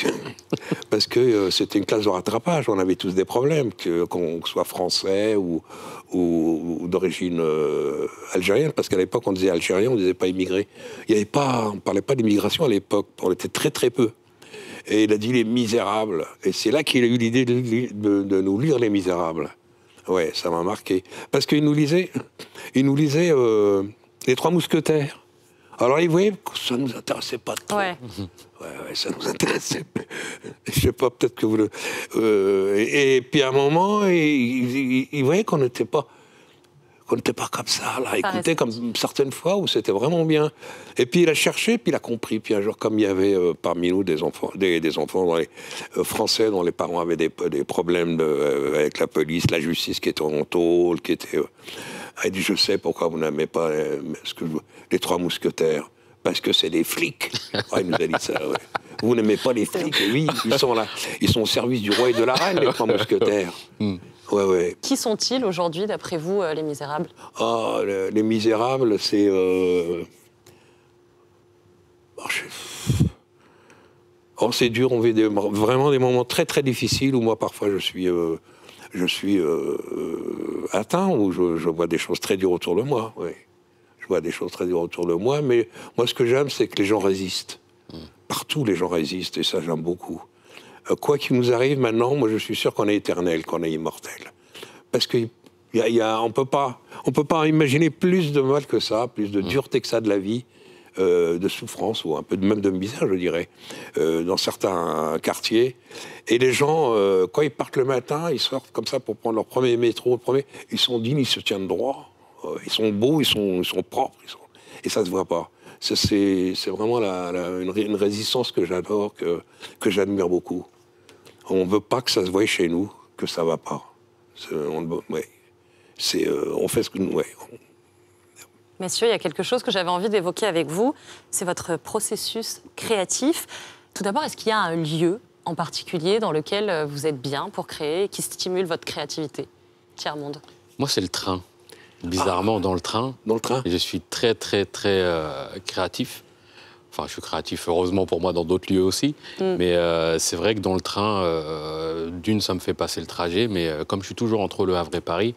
que c'était une classe de rattrapage. On avait tous des problèmes, qu'on soit français ou d'origine algérienne. Parce qu'à l'époque, on disait algérien, on ne disait pas immigré. On ne parlait pas d'immigration à l'époque. On était très, très peu. Et il a dit Les Misérables. Et c'est là qu'il a eu l'idée de nous lire Les Misérables. Ouais, ça m'a marqué. Parce qu'il nous lisait Les Trois Mousquetaires. Alors, il voyait que ça ne nous intéressait pas trop. Ouais, ça nous intéressait. Je sais pas, peut-être que vous le... et puis, à un moment, il voyait qu'on n'était pas comme ça, là. Écouter comme certaines fois où c'était vraiment bien. Et puis, il a cherché, puis il a compris. Puis un jour, comme il y avait parmi nous des enfants dans les, français dont les parents avaient des problèmes avec la police, la justice qui était en tôle, qui était... il dit, je sais pourquoi vous n'aimez pas les Trois Mousquetaires. Parce que c'est des flics. Il nous a dit ça, ouais. Vous n'aimez pas les flics? Et oui, ils sont là. Ils sont au service du roi et de la reine, les Trois Mousquetaires. Ouais. Qui sont-ils aujourd'hui, d'après vous, les Misérables? Les Misérables, c'est... c'est dur, on vit vraiment des moments très, très difficiles où moi, parfois, je je suis atteint, ou je vois des choses très dures autour de moi. Oui. Je vois des choses très dures autour de moi, mais moi, ce que j'aime, c'est que les gens résistent. Partout, les gens résistent, et ça, j'aime beaucoup. Quoi qu'il nous arrive maintenant, moi, je suis sûr qu'on est éternel, qu'on est immortel. Parce que on peut pas imaginer plus de mal que ça, plus de dureté que ça de la vie, de souffrance, ou un peu même de misère, je dirais, dans certains quartiers. Et les gens, quand ils partent le matin, ils sortent comme ça pour prendre leur premier métro, ils sont dignes, ils se tiennent droit, ils sont beaux, ils sont propres, et ça se voit pas. C'est vraiment une résistance que j'adore, que j'admire beaucoup. On veut pas que ça se voie chez nous, que ça va pas. On fait ce que nous... Messieurs, il y a quelque chose que j'avais envie d'évoquer avec vous, c'est votre processus créatif. Tout d'abord, est-ce qu'il y a un lieu en particulier dans lequel vous êtes bien pour créer et qui stimule votre créativité? Tiers-Monde. Moi, c'est le train. Bizarrement, dans le train. Dans le train. Je suis très, très, très créatif. Enfin, je suis créatif, heureusement pour moi, dans d'autres lieux aussi. Mais c'est vrai que dans le train, d'une, ça me fait passer le trajet. Mais comme je suis toujours entre Le Havre et Paris,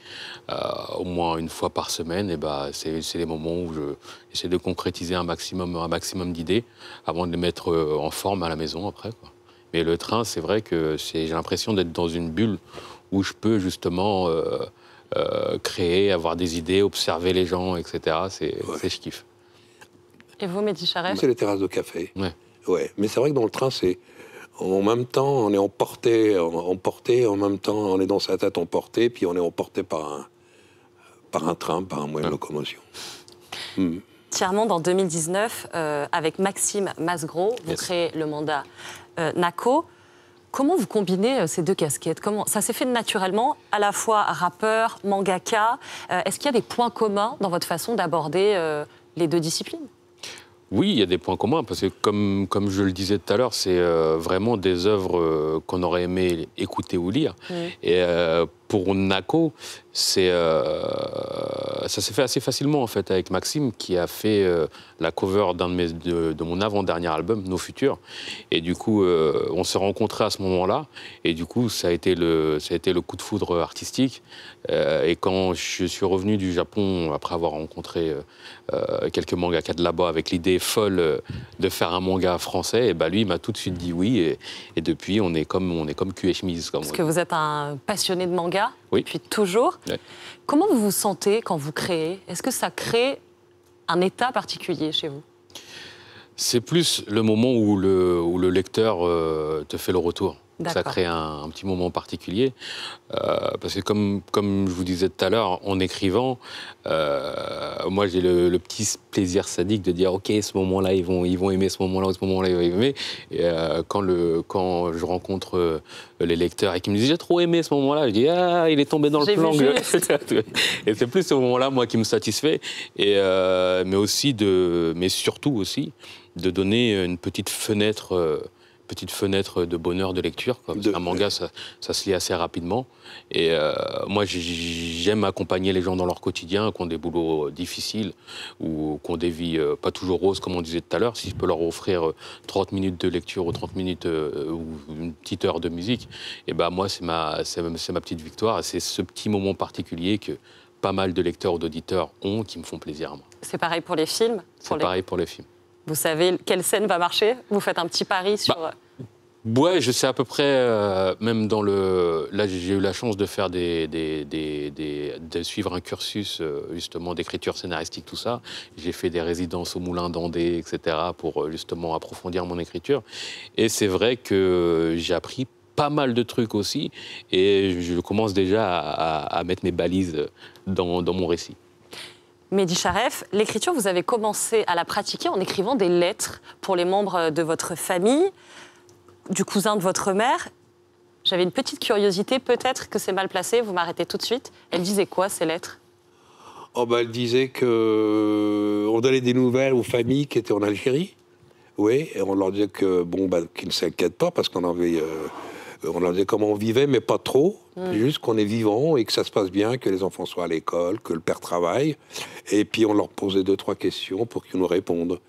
au moins une fois par semaine, et c'est les moments où j'essaie de concrétiser un maximum d'idées avant de les mettre en forme à la maison après, quoi. Mais le train, c'est vrai que j'ai l'impression d'être dans une bulle où je peux justement créer, avoir des idées, observer les gens, etc. Je kiffe. Et vous, Mehdi Charef? C'est les terrasses de café. Ouais. Mais c'est vrai que dans le train, c'est en même temps, on est emporté, en même temps, on est dans sa tête emporté, puis on est emporté par un train, par un moyen de locomotion. Tiers-Monde, en 2019, avec Maxime Masgro, vous créez le mandat NACO. Comment vous combinez ces deux casquettes? Ça s'est fait naturellement, à la fois rappeur, mangaka. Est-ce qu'il y a des points communs dans votre façon d'aborder les deux disciplines? Oui, il y a des points communs, parce que comme je le disais tout à l'heure, c'est vraiment des œuvres qu'on aurait aimé écouter ou lire. Et pour NACO, ça s'est fait assez facilement, en fait, avec Maxime, qui a fait la cover de mon avant-dernier album, Nos Futurs. Et du coup, on s'est rencontrés à ce moment-là. Et du coup, ça a été le coup de foudre artistique. Et quand je suis revenu du Japon, après avoir rencontré quelques mangakas de là-bas, avec l'idée folle de faire un manga français, et lui, il m'a tout de suite dit oui. Et depuis, on est comme cul et chemise. Parce que vous êtes un passionné de manga, oui. Depuis toujours. Ouais. Comment vous vous sentez quand vous créez? Est-ce que ça crée un état particulier chez vous? C'est plus le moment où le lecteur te fait le retour. Ça crée un petit moment particulier. Parce que comme je vous disais tout à l'heure, en écrivant, moi j'ai le petit plaisir sadique de dire ok, ce moment-là ils vont aimer, ce moment-là, ce moment-là ils vont aimer. Et quand je rencontre les lecteurs et qu'ils me disent j'ai trop aimé ce moment-là, je dis ah, il est tombé dans le plan. Et c'est plus ce moment-là moi qui me satisfait. Et mais surtout aussi de donner une petite fenêtre de bonheur de lecture, quoi. Parce qu'un manga, ça se lit assez rapidement. Et moi, j'aime accompagner les gens dans leur quotidien, qui ont des boulots difficiles ou qui ont des vies pas toujours roses, comme on disait tout à l'heure. Si je peux leur offrir 30 minutes de lecture ou 30 minutes ou une petite heure de musique, et moi, c'est ma petite victoire. C'est ce petit moment particulier que pas mal de lecteurs ou d'auditeurs ont qui me font plaisir à moi. C'est pareil pour les films? C'est pareil pour les films. Vous savez quelle scène va marcher? Vous faites un petit pari sur... Ouais, je sais à peu près, même dans le... Là, j'ai eu la chance de faire de suivre un cursus, justement, d'écriture scénaristique, tout ça. J'ai fait des résidences au Moulin d'Andé, etc., pour, justement, approfondir mon écriture. Et c'est vrai que j'ai appris pas mal de trucs aussi, et je commence déjà à mettre mes balises dans mon récit. Mehdi Charef, l'écriture, vous avez commencé à la pratiquer en écrivant des lettres pour les membres de votre famille, du cousin de votre mère. J'avais une petite curiosité, peut-être que c'est mal placé, vous m'arrêtez tout de suite. Elle disait quoi, ces lettres? Elle disait qu'on donnait des nouvelles aux familles qui étaient en Algérie. Oui, et on leur disait qu'ils ne s'inquiètent pas parce qu'on avait... on leur disait comment on vivait, mais pas trop. Juste qu'on est vivant et que ça se passe bien, que les enfants soient à l'école, que le père travaille. Et puis on leur posait 2-3 questions pour qu'ils nous répondent.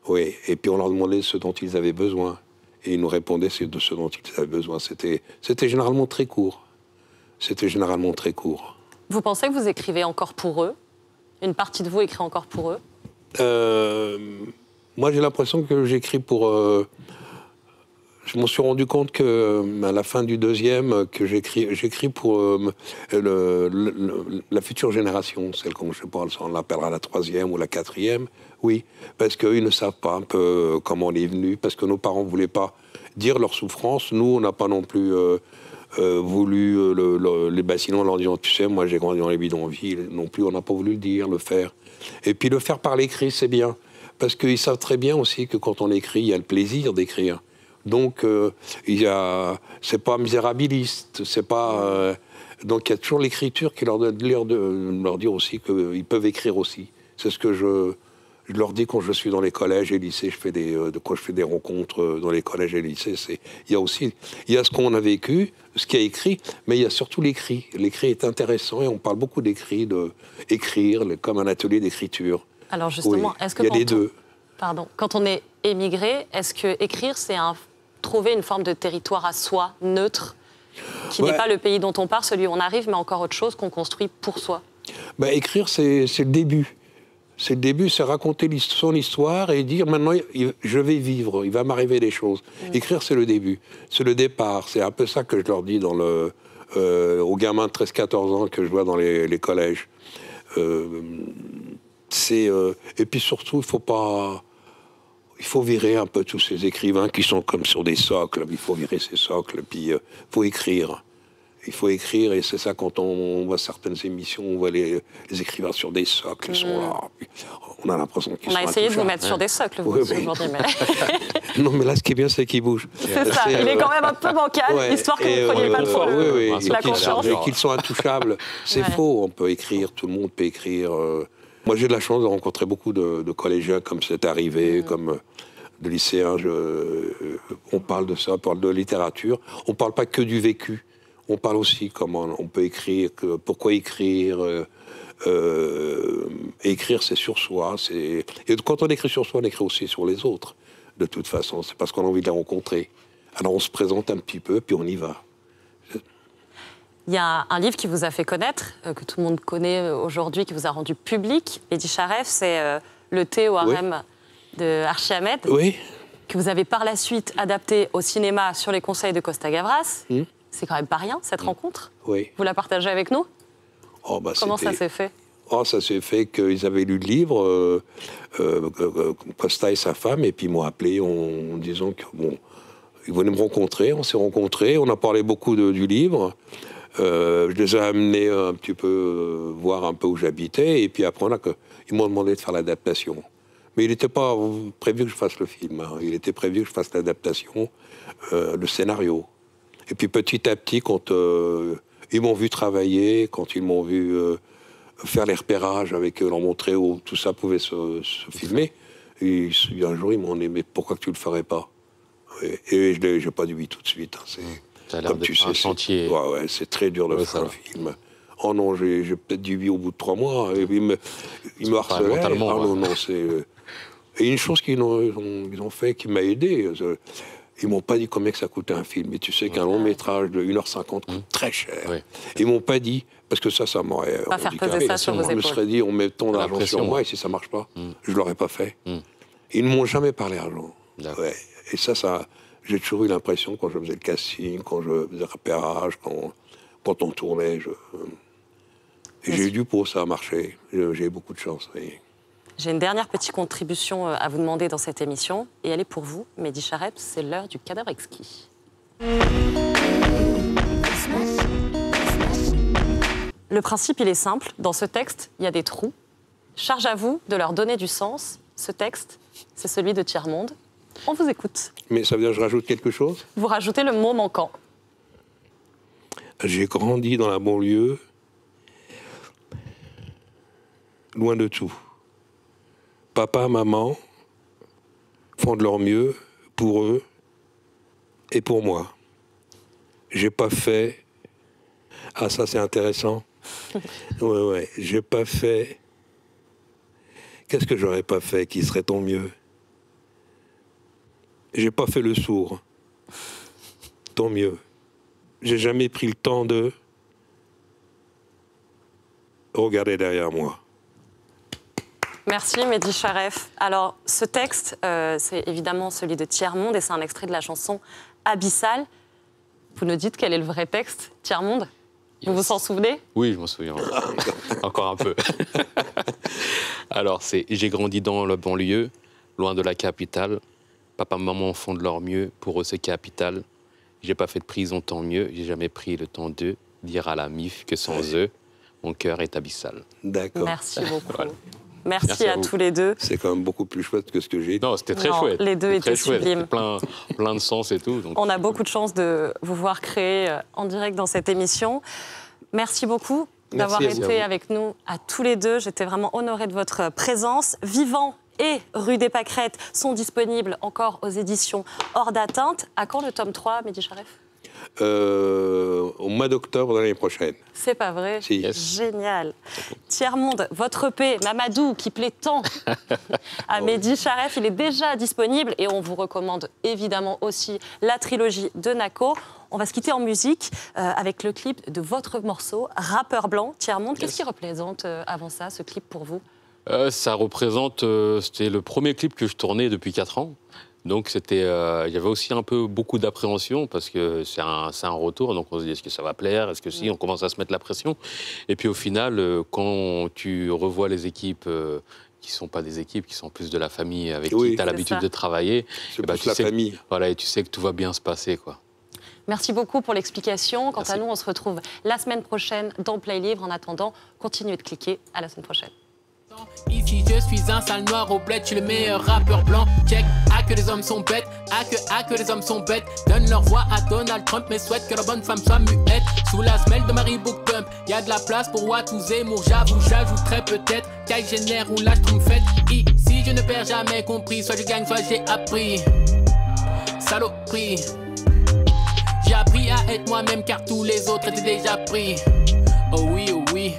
Oui, et puis on leur demandait ce dont ils avaient besoin. Et ils nous répondaient de ce dont ils avaient besoin. C'était généralement très court. c'était généralement très court. Vous pensez que vous écrivez encore pour eux? Une partie de vous écrit encore pour eux? Moi, j'ai l'impression que j'écris pour... je m'en suis rendu compte qu'à la fin du deuxième, que j'écris pour la future génération, celle comme je parle, on l'appellera la troisième ou la quatrième. Oui, parce qu'eux, ils ne savent pas un peu comment on est venu, parce que nos parents ne voulaient pas dire leur souffrance. Nous, on n'a pas non plus voulu, sinon, en leur disant, tu sais, moi j'ai grandi dans les bidonvilles, non plus, on n'a pas voulu le dire, le faire. Et puis le faire par l'écrit, c'est bien, parce qu'ils savent très bien aussi que quand on écrit, il y a le plaisir d'écrire. Donc, c'est pas misérabiliste, c'est pas... donc, il y a toujours l'écriture qui leur dire aussi qu'ils peuvent écrire aussi. C'est ce que je leur dis quand je suis dans les collèges et lycées. Quand je fais des rencontres dans les collèges et lycées. Il y a ce qu'on a vécu, ce qui a écrit, mais il y a surtout l'écrit. L'écrit est intéressant et on parle beaucoup d'écrit, d'écrire, comme un atelier d'écriture. Alors justement, oui, est-ce que il y a les deux. Pardon. Quand on est émigré, est-ce que écrire, c'est trouver une forme de territoire à soi, neutre, qui n'est pas le pays dont on part, celui où on arrive, mais encore autre chose qu'on construit pour soi? Écrire, c'est le début. C'est le début, c'est raconter son histoire et dire maintenant, je vais vivre, il va m'arriver des choses. Écrire, c'est le début, c'est le départ. C'est un peu ça que je leur dis aux gamins de 13-14 ans que je vois dans les collèges. Et puis surtout, il faut virer un peu tous ces écrivains qui sont comme sur des socles. Il faut virer ces socles, puis il faut écrire. Il faut écrire, et c'est ça, quand on voit certaines émissions, on voit les écrivains sur des socles, ils sont là. On a l'impression qu'ils sont On a essayé de vous mettre sur des socles, vous, aujourd'hui. Mais... Non, mais là, ce qui est bien, c'est qu'ils bougent. C'est ça, il est quand même un peu bancal, histoire que vous ne preniez pas le faux. La confiance. Et qu'ils sont intouchables. C'est faux, on peut écrire, tout le monde peut écrire. Moi, j'ai de la chance de rencontrer beaucoup de collégiens, comme c'est arrivé, comme de lycéens. On parle de ça, on parle de littérature. On ne parle pas que du vécu. On parle aussi comment on peut écrire, pourquoi écrire. Écrire, c'est sur soi. Et quand on écrit sur soi, on écrit aussi sur les autres. De toute façon, c'est parce qu'on a envie de les rencontrer. Alors on se présente un petit peu, puis on y va. Il y a un livre qui vous a fait connaître, que tout le monde connaît aujourd'hui, qui vous a rendu public. Mehdi Charef, c'est Le thé au harem de Archie Ahmed, que vous avez par la suite adapté au cinéma sur les conseils de Costa Gavras. C'est quand même pas rien, cette rencontre. Oui. Vous la partagez avec nous? Comment ça s'est fait? Ça s'est fait qu'ils avaient lu le livre, Costa et sa femme, et puis ils m'ont appelé en disant que ils venaient me rencontrer. On s'est rencontrés, on a parlé beaucoup du livre. Je les ai amenés un petit peu voir un peu où j'habitais, et puis après ils m'ont demandé de faire l'adaptation. Mais il n'était pas prévu que je fasse le film. Il était prévu que je fasse l'adaptation, le scénario. Et puis petit à petit, quand ils m'ont vu travailler, quand ils m'ont vu faire les repérages avec eux, leur montrer où tout ça pouvait se filmer, et un jour ils m'ont dit, mais pourquoi que tu ne le ferais pas? Et je n'ai pas dit oui tout de suite. Ça a l'air d'être un chantier. C'est très dur de faire un film. Oh non, j'ai peut-être dit oui au bout de 3 mois. Et ils me harcelaient. Non, c'est... Et une chose qu'ils ont fait qui m'a aidé, ils m'ont pas dit combien que ça coûtait un film. Et tu sais qu'un long métrage de 1h50 coûte très cher. Ils m'ont pas dit, parce que ça m'aurait... Pas faire peser ça sur vos épaules. Je me serais dit, on met tant d'argent sur moi, et si ça marche pas, je l'aurais pas fait. Ils ne m'ont jamais parlé d'argent. Et ça, j'ai toujours eu l'impression, quand je faisais le casting, quand je faisais le repérage, quand on tournait, j'ai eu du pot, ça a marché. J'ai eu beaucoup de chance. J'ai une dernière petite contribution à vous demander dans cette émission, et elle est pour vous, Mehdi Charef, c'est l'heure du cadavre exquis. Le principe, il est simple. Dans ce texte, il y a des trous. Charge à vous de leur donner du sens. Ce texte, c'est celui de Tiers-Monde. On vous écoute. Mais ça veut dire que je rajoute quelque chose? Vous rajoutez le mot manquant. J'ai grandi dans la banlieue, loin de tout. Papa, maman font de leur mieux pour eux et pour moi. J'ai pas fait... Ah, ça c'est intéressant. Ouais. J'ai pas fait... Qu'est-ce que j'aurais pas fait qui serait tant mieux? J'ai pas fait le sourd. Tant mieux. J'ai jamais pris le temps de... Regardez derrière moi. Merci Mehdi Charef. Alors, ce texte, c'est évidemment celui de Tiers-Monde et c'est un extrait de la chanson Abyssal. Vous nous dites quel est le vrai texte, Tiers-Monde? Vous vous en souvenez? Oui, je m'en souviens. Encore un peu. Alors, c'est « J'ai grandi dans la banlieue, loin de la capitale. Papa, maman font de leur mieux, pour eux c'est capital. J'ai pas fait de prison, tant mieux. J'ai jamais pris le temps d'eux dire à la MIF que sans eux, mon cœur est abyssal. » D'accord. Merci beaucoup. Voilà. Merci à tous les deux. C'est quand même beaucoup plus chouette que ce que j'ai dit. Non, c'était très chouette. Les deux étaient sublimes. Plein de sens et tout. Donc... On a beaucoup de chance de vous voir créer en direct dans cette émission. Merci beaucoup d'avoir été avec nous à tous les deux. J'étais vraiment honorée de votre présence. Vivant et Rue des Pâquerettes sont disponibles encore aux éditions Hors d'Atteinte. À quand le tome 3, Mehdi Charef? Au mois d'octobre de l'année prochaine. C'est pas vrai? Si. Yes. Génial. Tiers-Monde, votre EP, Mamadou, qui plaît tant à Mehdi Charef, il est déjà disponible et on vous recommande évidemment aussi la trilogie de Nako. On va se quitter en musique avec le clip de votre morceau, Rappeur Blanc, Tiers-Monde. Qu'est-ce qui représente avant ça, ce clip pour vous? Ça représente, c'était le premier clip que je tournais depuis 4 ans. Donc il y avait aussi beaucoup d'appréhension parce que c'est un retour. Donc on se dit, est-ce que ça va plaire? Est-ce que si? On commence à se mettre la pression. Et puis au final, quand tu revois les équipes qui ne sont pas des équipes, qui sont plus de la famille avec qui tu as l'habitude de travailler, c'est plus la famille. Voilà, et tu sais que tout va bien se passer, quoi. Merci beaucoup pour l'explication. Quant à nous, on se retrouve la semaine prochaine dans Play Livre. En attendant, continuez de cliquer. À la semaine prochaine. Ici je suis un sale noir au bled, je suis le meilleur rappeur blanc. Check, que les hommes sont bêtes, que les hommes sont bêtes. Donne leur voix à Donald Trump, mais souhaite que la bonne femme soit muette. Sous la semelle de Marie Book Pump, y'a de la place pour Watou Zemmour. J'avoue, j'ajouterais peut-être Kai Génère ou la Schtroumpfette. Ici je ne perds jamais compris, soit je gagne, soit j'ai appris. Saloperie. J'ai appris à être moi-même car tous les autres étaient déjà pris. Oh oui, oh oui.